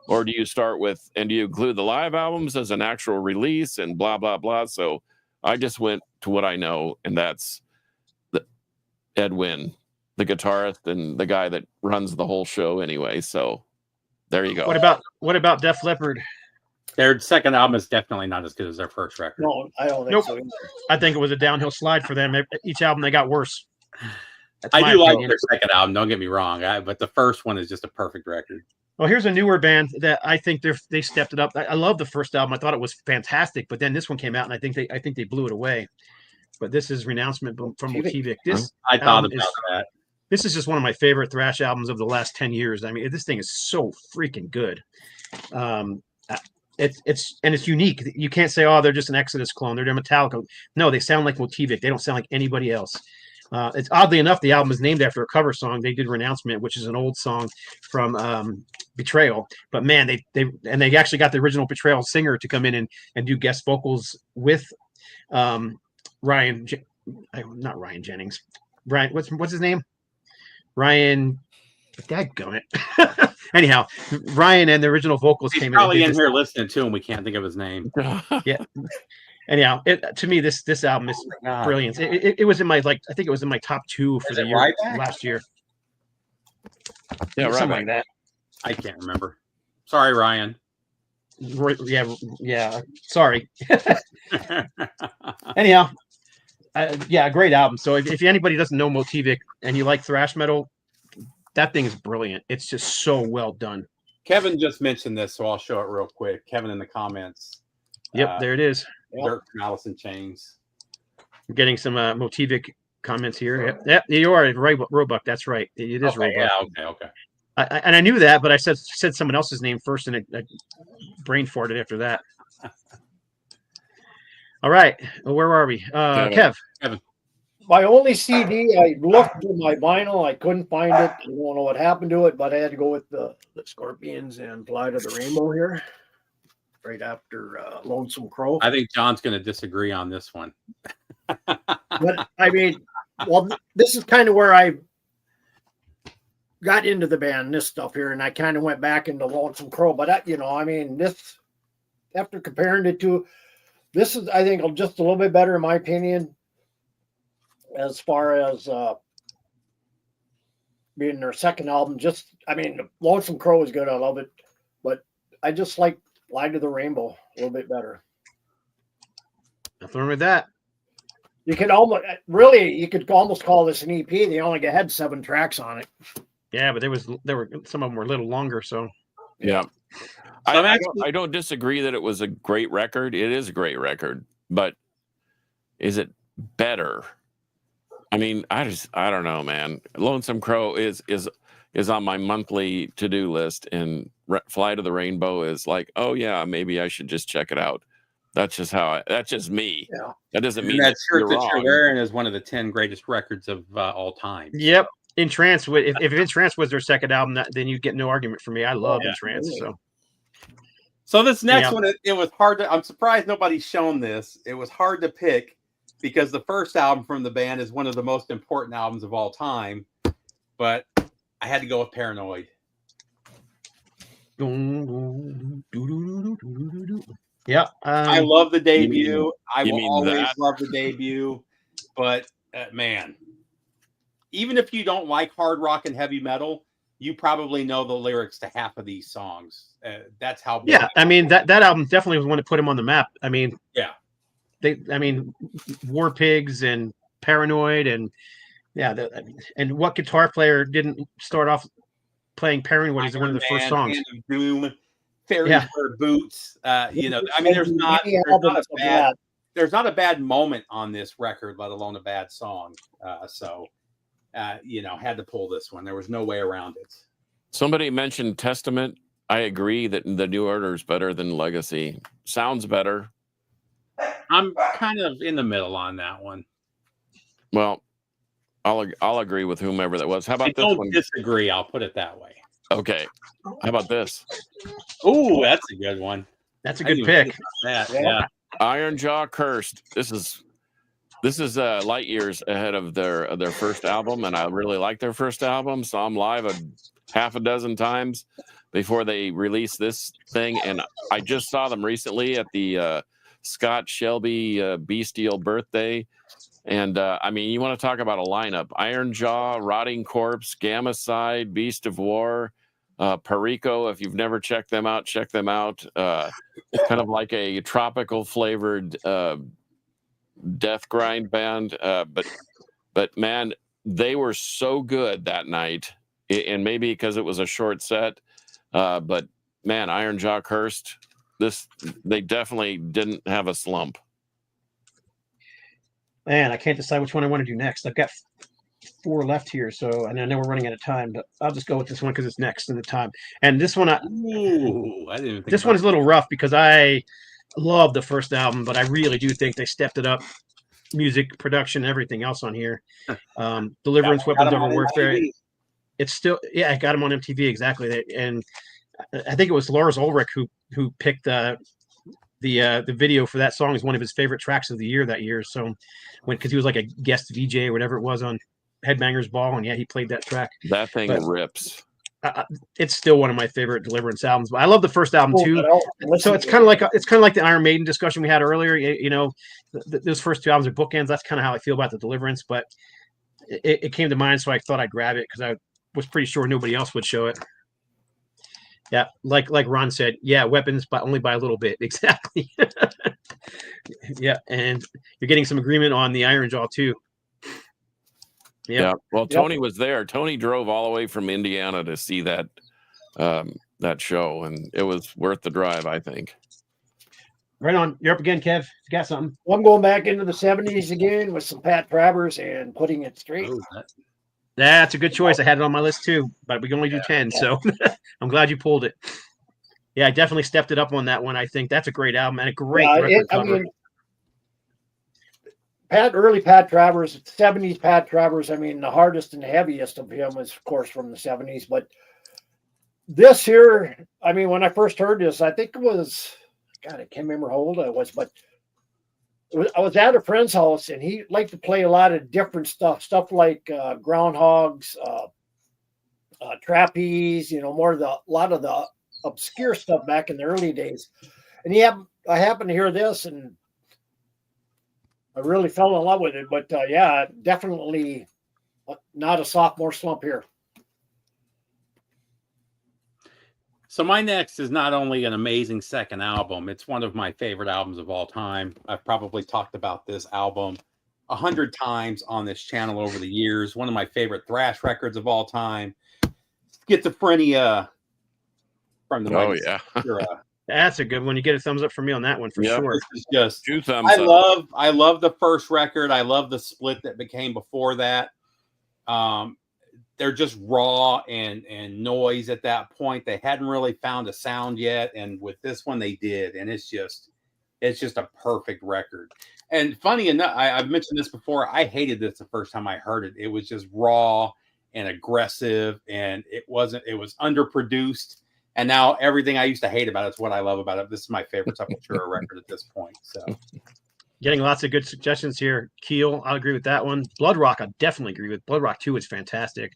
or do you start with, and do you include the live albums as an actual release and blah, blah, blah? So I just went to what I know, and that's Edwin, the guitarist and the guy that runs the whole show anyway. So there you go. What about Def Leppard? Their second album is definitely not as good as their first record. No, I don't think Nope. so. I think it was a downhill slide for them. Each album they got worse. That's I my do like opinion. their second album. Don't get me wrong, but the first one is just a perfect record. Well, here's a newer band that I think they stepped it up. I love the first album. I thought it was fantastic, but then this one came out, and I think they blew it away. But this is Renouncement from Motivik. I thought about that. This is just one of my favorite thrash albums of the last 10 years. I mean, this thing is so freaking good. It's unique. You can't say, oh, they're just an Exodus clone. They're Metallica. No, they sound like Motivik. They don't sound like anybody else. It's oddly enough, the album is named after a cover song. They did Renouncement, which is an old song from Betrayal. But man, they actually got the original Betrayal singer to come in and do guest vocals with not Ryan Jennings. Ryan, what's his name? Ryan. Dadgummit. Anyhow, Ryan and the original vocals came in. He's probably in here listening to him. We can't think of his name. Yeah. Anyhow, to me, this album is brilliant. It was in my I think it was in my top 2 for the year last year. Yeah, right. Something like that. I can't remember. Sorry, Ryan. Yeah. Sorry. Anyhow, great album. So if anybody doesn't know Motivik and you like thrash metal, that thing is brilliant. It's just so well done. Kevin just mentioned this, so I'll show it real quick. Kevin in the comments. Yep, there it is. Dirt from Alice in Chains. I'm getting some Motivik comments here. Yep, you are right, Roebuck. That's right. It is Roebuck. Yeah, okay. And I knew that, but I said someone else's name first, and I brain farted after that. All right, where are we? Kevin. My only CD, I looked through my vinyl, I couldn't find it. I don't know what happened to it, but I had to go with the Scorpions and Fly to the Rainbow here, right after Lonesome Crow. I think John's going to disagree on this one. But I mean, this is kind of where I got into the band, this stuff here, and I kind of went back into Lonesome Crow. But this, after comparing the two, this is, I think, just a little bit better in my opinion, as far as being their second album. Lonesome Crow is good. I love it, but I just like Fly to the Rainbow a little bit better. Nothing wrong with that. You could almost call this an EP. They only had 7 tracks on it. Yeah, but there were some of them were a little longer. So yeah, I don't disagree that it was a great record. It is a great record, but is it better? I mean, I don't know, man. Lonesome Crow is on my monthly to-do list, and Fly to the Rainbow is like, oh yeah, maybe I should just check it out. That's just me. Yeah. That doesn't mean that shirt that you're wearing is one of the 10 greatest records of all time. Yep. Entrance, if Entrance was their second album, then you get no argument for me. I love Entrance. Really. So this next one, it was hard to. I'm surprised nobody's shown this. It was hard to pick because the first album from the band is one of the most important albums of all time. But I had to go with Paranoid. Yeah, I love the debut. I will always love the debut. But man, even if you don't like hard rock and heavy metal, you probably know the lyrics to half of these songs. That's how. Yeah, I mean that album definitely was one to put them on the map. I mean, yeah, War Pigs and Paranoid and and what guitar player didn't start off playing Paranoid as one of the first songs? Hand of Doom, Fairies Wear Boots. There's not a bad moment on this record, let alone a bad song. Had to pull this one. There was no way around it. Somebody mentioned Testament. I agree that the New Order is better than Legacy. Sounds better. I'm kind of in the middle on that one. Well, I'll agree with whomever that was. How about this one? Don't disagree. I'll put it that way. Okay. How about this? Oh, that's a good one. That's a good pick. Yeah. Iron Jaw Cursed. This is light years ahead of their first album, and I really like their first album. Saw them live a half a dozen times. before they released this thing. And I just saw them recently at the Scott Shelby Bestial birthday. And I mean, you want to talk about a lineup: Iron Jaw, Rotting Corpse, Gamma Side, Beast of War, Perico. If you've never checked them out, check them out. Kind of like a tropical flavored death grind band. But man, they were so good that night. And maybe because it was a short set. But man, Iron Jaw cursed. They definitely didn't have a slump. Man, I can't decide which one I want to do next. I've got 4 left here, so and I know we're running out of time, but I'll just go with this one because it's next in the time. And this one, Ooh, I didn't think this one is a little rough because I love the first album, but I really do think they stepped it up, music, production, everything else on here. Deliverance, Weapons Over Warfare. It's still, yeah, I got him on MTV exactly, and I think it was Lars Ulrich who picked the video for that song as one of his favorite tracks of the year that year. So because he was like a guest VJ or whatever it was on Headbangers Ball, and yeah, he played that track. That thing rips. It's still one of my favorite Deliverance albums. But I love the first album too. So it's kind of like the Iron Maiden discussion we had earlier. You know, those first 2 albums are bookends. That's kind of how I feel about the Deliverance. But it came to mind, so I thought I'd grab it because I was pretty sure nobody else would show it. Yeah, like Ron said, yeah, weapons, but only by a little bit. Exactly. Yeah, and you're getting some agreement on the Iron Jaw too. Yeah. Well, Tony was there. Tony drove all the way from Indiana to see that show, and it was worth the drive, I think. Right on. You're up again, Kev. You got something? Well, I'm going back into the 70s again with some Pat Travers and Putting It Straight. That's a good choice. I had it on my list too, but we can only do 10, so I'm glad you pulled it. Yeah, I definitely stepped it up on that one. I think that's a great album and a great record cover. I mean, early Pat Travers, 70s Pat Travers, I mean, the hardest and heaviest of him is, of course, from the 70s. But this here, I mean, when I first heard this, I think it was, God, I can't remember how old I was, but I was at a friend's house, and he liked to play a lot of different stuff like groundhogs, trapeze, you know, a lot of the obscure stuff back in the early days. And I happened to hear this, and I really fell in love with it. But yeah, definitely not a sophomore slump here. So my next is not only an amazing second album, it's one of my favorite albums of all time. I've probably talked about this album 100 times on this channel over the years. One of my favorite thrash records of all time. Schizophrenia from the era. That's a good one. You get a thumbs up from me on that one for sure. This is just 2 thumbs up. I love the first record. I love the split that became before that. They're just raw and noise at that point. They hadn't really found a sound yet, and with this one they did, and it's just a perfect record. And funny enough, I've mentioned this before. I hated this the first time I heard it. It was just raw and aggressive, and it was underproduced. And now everything I used to hate about it is what I love about it. This is my favorite Sepultura record at this point. So. Getting lots of good suggestions here. Keel, I'll agree with that one. Blood Rock, I definitely agree with. Blood Rock 2 is fantastic.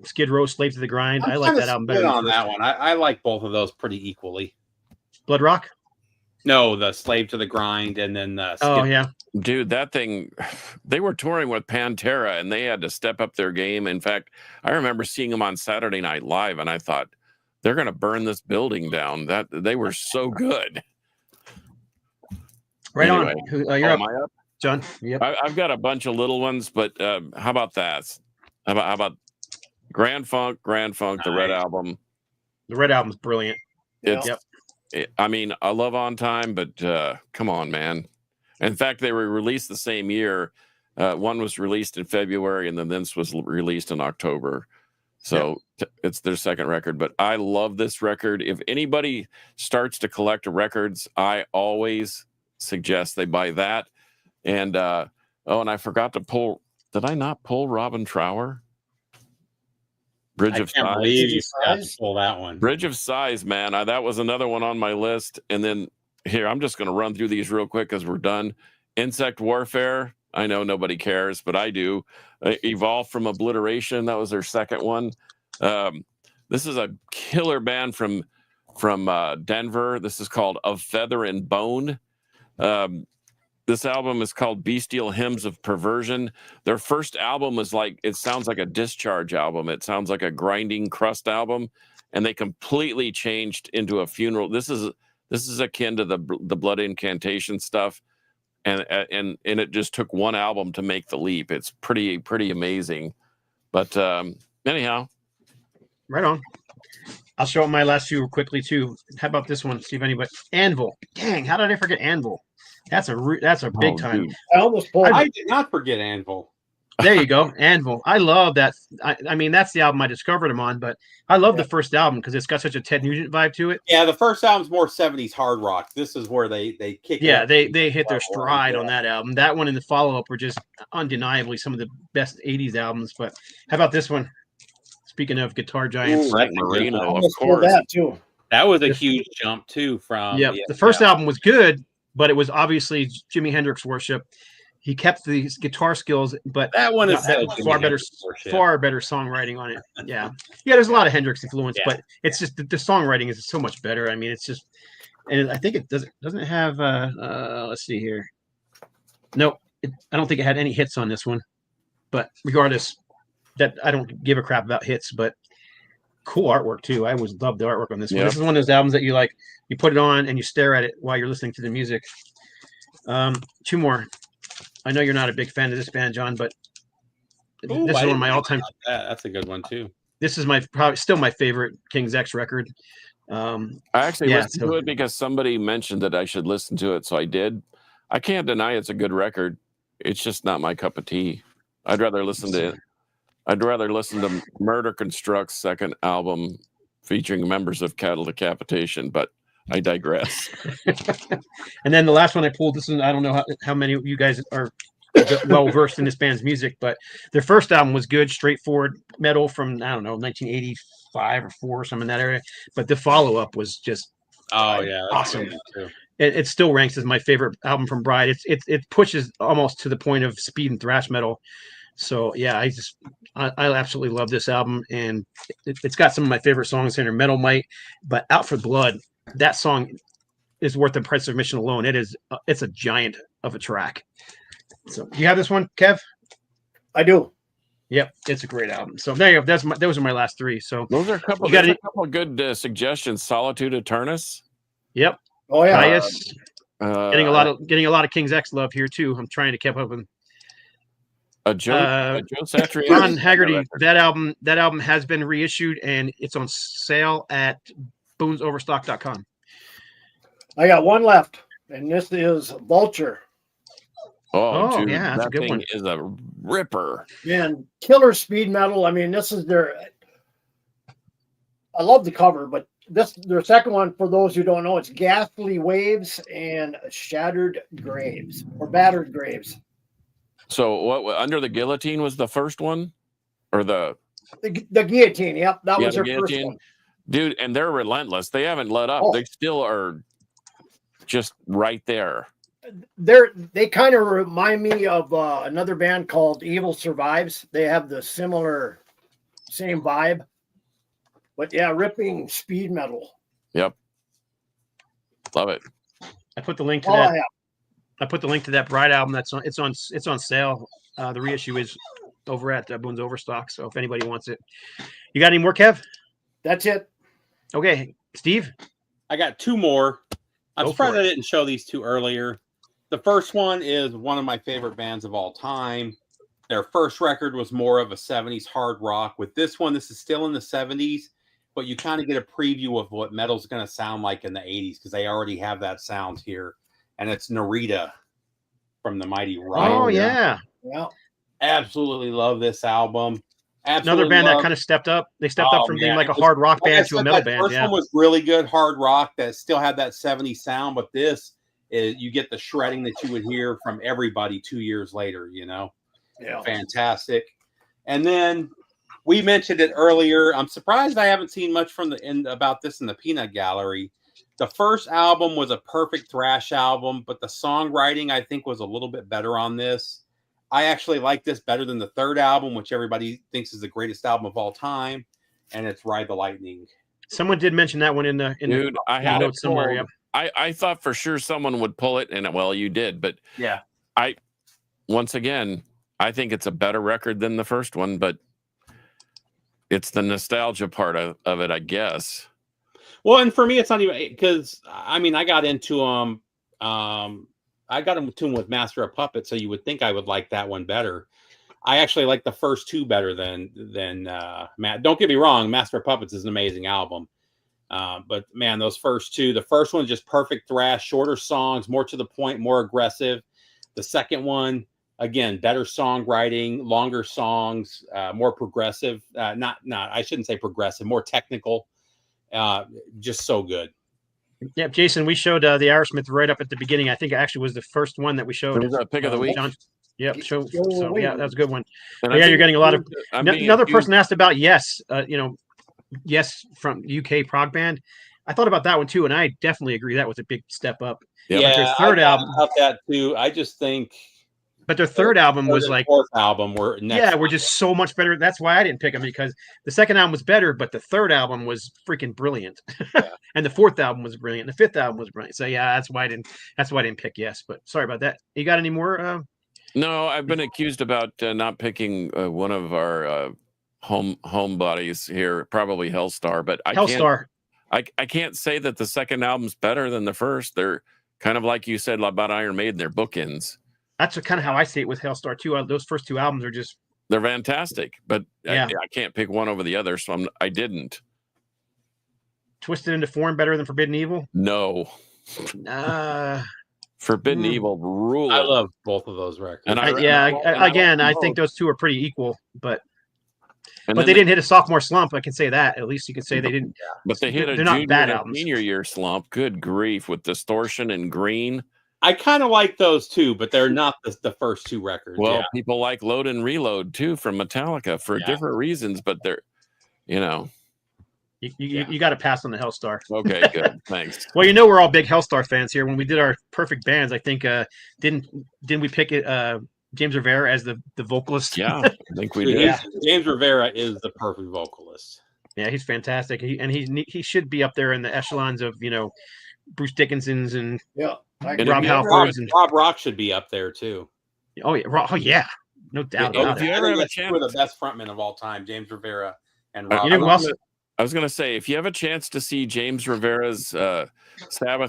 Skid Row, Slave to the Grind. I like that album better. On that one, I like both of those pretty equally. Blood Rock? No, the Slave to the Grind, and then the Skid yeah. Dude, that thing, they were touring with Pantera, and they had to step up their game. In fact, I remember seeing them on Saturday Night Live, and I thought, they're going to burn this building down. That they were so good. Right anyway, on. You're up, John. Yep. I've got a bunch of little ones, but how about that? How about Grand Funk, the Red Album? The Red Album's brilliant. I mean, I love On Time, but come on, man. In fact, they were released the same year. One was released in February, and then this was released in October. So it's their second record, but I love this record. If anybody starts to collect records, I always suggest they buy that. And and I forgot to pull. Did I not pull Robin Trower? Bridge of Sighs. Believe you got to pull that one. Bridge of Sighs, man. That was another one on my list. And then here, I'm just going to run through these real quick because we're done. Insect Warfare. I know nobody cares, but I do. Evolve from Obliteration. That was their second one. This is a killer band from Denver. This is called Of Feather and Bone. This album is called Bestial Hymns of Perversion. Their first album was it sounds like a Discharge album. It sounds like a grinding crust album, and they completely changed into a funeral. This is akin to the Blood Incantation stuff, and it just took one album to make the leap. It's pretty amazing. But anyhow, right on. I'll show my last few quickly too. How about this one? See if anybody. Anvil. Dang, how did I forget Anvil? That's a big time. Dude. I almost pulled. I did not forget Anvil. There you go, Anvil. I love that. I mean, that's the album I discovered him on, but I love the first album because it's got such a Ted Nugent vibe to it. Yeah, the first album's more 70s hard rock. This is where they kick. Yeah, they hit their stride on that album. That one and the follow-up were just undeniably some of the best 80s albums. But how about this one? Speaking of guitar giants, Red Marino, of pulled course. that too. That was a huge jump too from. The first album was good, but it was obviously Jimi Hendrix worship. He kept these guitar skills, but that one is far better songwriting on it. Yeah, there's a lot of Hendrix influence, but it's just the songwriting is so much better. I mean, it's just, and I think it doesn't have. Let's see here. No, I don't think it had any hits on this one. But regardless, that I don't give a crap about hits, but cool artwork too. I always loved the artwork on this one. This is one of those albums that you put it on and you stare at it while you're listening to the music. Two more. I know you're not a big fan of this band, John, but this is one of my all-time. That's a good one too. This is probably still my favorite King's X record. I actually listened to it because somebody mentioned that I should listen to it, so I did. I can't deny it's a good record. It's just not my cup of tea. I'd rather listen to Murder Construct's second album featuring members of Cattle Decapitation, but I digress. And then the last one I pulled, this one, I don't know how many of you guys are well versed in this band's music, but their first album was good, straightforward metal from, I don't know, 1985 or 4 or something in that area. But the follow-up was just awesome. It still ranks as my favorite album from Bride. It pushes almost to the point of speed and thrash metal. So yeah, I absolutely love this album, and it's got some of my favorite songs in there. Metal Might, but Out for Blood, that song is worth the price of admission alone. It's a giant of a track. So do you have this one, Kev? I do. Yep, it's a great album. So there you go. Those are my last three. So those are a couple of good suggestions. Solitude Eternus. Yep. Oh yeah. Bias. Getting a lot of King's X love here too. I'm trying to keep up with. Joe Satriani. Ron Haggerty. That album has been reissued and it's on sale at boonsoverstock.com. I got one left, and this is Vulture. Oh dude, yeah, that's that a good thing one. is a ripper. Man, killer speed metal. I mean, this is I love the cover, but their second one, for those who don't know, it's Ghastly Waves and Shattered Graves or Battered Graves. So what, Under the Guillotine was the first one, or the Guillotine? Yep, that was their first one, dude. And they're relentless. They haven't let up. They still are just right there. They kind of remind me of another band called Evil Survives. They have the same vibe, but yeah, ripping speed metal. Yep, love it. I put the link to that. Yeah. I put the link to that Bride album. It's on sale. The reissue is over at Boone's Overstock. So if anybody wants it, you got any more, Kev? That's it. Okay, Steve. I got two more. I'm surprised I didn't show these two earlier. The first one is one of my favorite bands of all time. Their first record was more of a 70s hard rock. With this one, this is still in the 70s, but you kind of get a preview of what metal's going to sound like in the 80s because they already have that sound here. And it's Narita from the Mighty Ride. Oh, yeah. Absolutely love this album. Another band that kind of stepped up. They stepped up from being like a hard rock band to a metal band. The first one was really good hard rock that still had that 70s sound, but this is, you get the shredding that you would hear from everybody 2 years later, Fantastic. And then we mentioned it earlier. I'm surprised I haven't seen much about this in the Peanut Gallery. The first album was a perfect thrash album, but the songwriting, I think, was a little bit better on this. I actually like this better than the third album, which everybody thinks is the greatest album of all time. and it's Ride the Lightning. Someone did mention that one in the Dude, I in the had it notes somewhere. pulled. Yep. I thought for sure someone would pull it, and well, you did. But Yeah. Once again, I think it's a better record than the first one, but it's the nostalgia part of it, I guess. Well, and for me, it's not even because I mean, I got into them. I got into them with Master of Puppets, so you would think I would like that one better. I actually like the first two better than Matt. Don't get me wrong, Master of Puppets is an amazing album. But man, those first two, the first one just perfect thrash, shorter songs, more to the point, more aggressive. The second one, again, better songwriting, longer songs, more progressive. I shouldn't say progressive, more technical. Just so good. Yeah, Jason, we showed the Aerosmith right up at the beginning. I think it actually was the first one that we showed. There's a pick of the week. John, yep. So yeah, that was a good one. And Yeah, you're getting a lot of. I'm being Another accused- person asked about Yes. Yes from UK prog band. I thought about that one too, and I definitely agree that was a big step up. Yep. But their third album, about that too. I just think. but their third album was like, fourth album were next. we're just so much better. That's why I didn't pick them, because the second album was better, but the third album was freaking brilliant, and the fourth album was brilliant, and the fifth album was brilliant. So yeah, that's why I didn't pick Yes. But sorry about that. You got any more? No, I've been accused about not picking one of our home buddies here, probably Hellstar, but Hellstar. I can't say that the second album's better than the first. They're kind of like you said about Iron Maiden, they're bookends. That's kind of how I see it with Hellstar too. Those first two albums are just they're fantastic, but yeah. I can't pick one over the other, so I didn't. Twisted into Form better than Forbidden Evil? No. Forbidden Evil rule. I love both of those records. And I think those two are pretty equal, but they didn't hit a sophomore slump. I can say that. At least you can say they didn't. But they hit a junior and senior year slump. Good grief, with Distortion and Green. I kind of like those too, but they're not the first two records. Well, people like Load and Reload too from Metallica for different reasons, but they're, you got to pass on the Hellstar. Okay, good. Thanks. Well, we're all big Hellstar fans here. When we did our perfect bands, I think didn't we pick it James Rivera as the vocalist? Yeah, I think we did. James Rivera is the perfect vocalist. Yeah, he's fantastic. He should be up there in the echelons of Bruce Dickinson's and Rob Halford's and Rob Rock should be up there too. Oh yeah, no doubt. If you ever have a chance, two of the best frontmen of all time, James Rivera and Rob. I was going to say, if you have a chance to see James Rivera's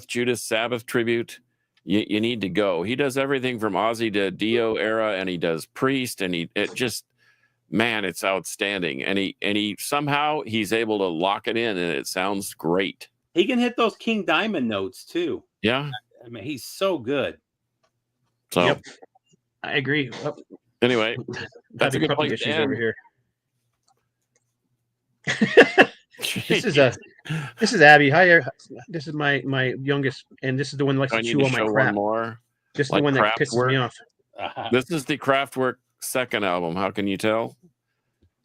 Judas Sabbath tribute, you need to go. He does everything from Ozzy to Dio era, and he does Priest, and it's outstanding. And he somehow he's able to lock it in, and it sounds great. He can hit those King Diamond notes too. Yeah, I mean, he's so good. So I agree. Anyway, that's a good place to end. Over here. This is Abby. Hi, this is my youngest, and this is the one that likes to chew on my crap. This is the one that pisses me off. This is the Kraftwerk second album. How can you tell?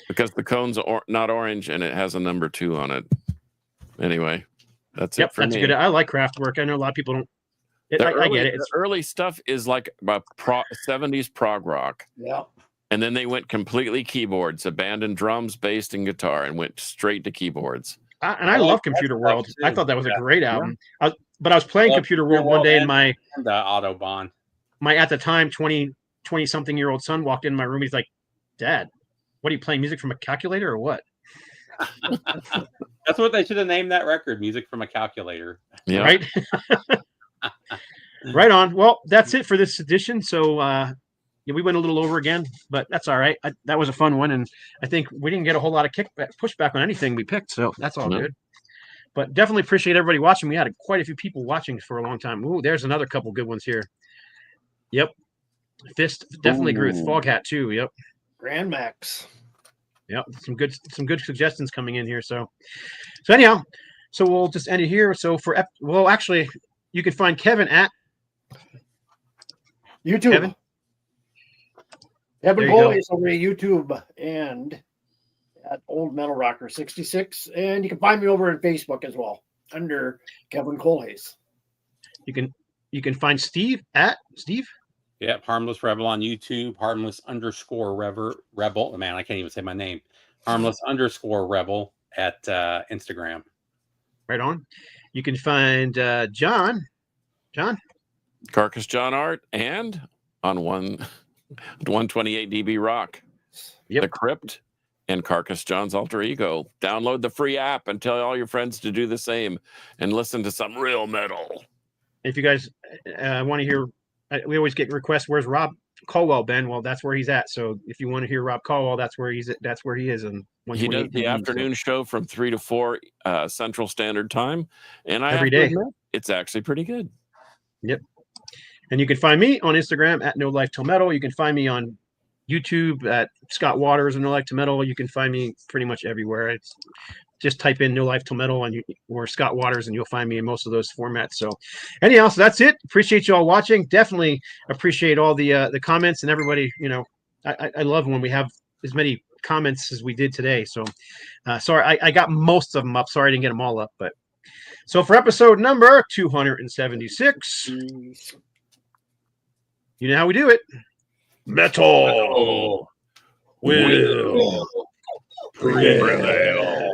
Because the cone's not orange, and it has a number 2 on it. Anyway, that's it for me. Good. I like Kraftwerk. I know a lot of people don't. I get it. The early stuff is like 70s prog rock. Yeah. And then they went completely keyboards, abandoned drums, bass, and guitar, and went straight to keyboards. I love Computer World. I thought that was a great album. I was playing Computer World one day, and my Autobahn. My at the time 20-something-year-old son walked in my room. He's like, "Dad, what are you playing? Music from a calculator or what?" That's what they should have named that record, Music from a Calculator. Yeah. Right. Right on. Well, that's it for this edition. So we went a little over again, but that's all right. That was a fun one, and I think we didn't get a whole lot of pushback on anything we picked, so that's all good. But definitely appreciate everybody watching. We had quite a few people watching for a long time. Ooh, there's another couple good ones here. Yep. Fist definitely agree with Foghat too. Yep. Grand Max. Yep. Some good suggestions coming in here. So anyhow, so we'll just end it here. So actually, you can find Kevin at YouTube. Kevin Boy is over at YouTube and at Old Metal Rocker 66, and you can find me over on Facebook as well under Kevin Colhays. You can find Steve at Steve. Yep, Harmless Rebel on YouTube. Harmless_Rebel. Man, I can't even say my name. Harmless_Rebel at Instagram. Right on. You can find John. Carcass John Art, and on 128 DB Rock. Yep. The Crypt and Carcass John's alter ego. Download the free app and tell all your friends to do the same and listen to some real metal. If you guys want to hear, we always get requests. Where's Rob Caldwell been? Well, that's where he's at. So if you want to hear Rob Caldwell, that's where he is. And he does the afternoon show from 3 to 4 Central Standard Time, and every day it's actually pretty good. Yep. And you can find me on Instagram at No Life Till Metal. You can find me on YouTube at Scott Waters and No Life Till Metal. You can find me pretty much everywhere. It's just type in No Life Till Metal or Scott Waters, and you'll find me in most of those formats. So anyhow, so that's it. Appreciate you all watching. Definitely appreciate all the comments and everybody. I love when we have as many comments as we did today. So sorry, I got most of them up. Sorry I didn't get them all up, but so for episode number 276, you know how we do it. Metal will prevail.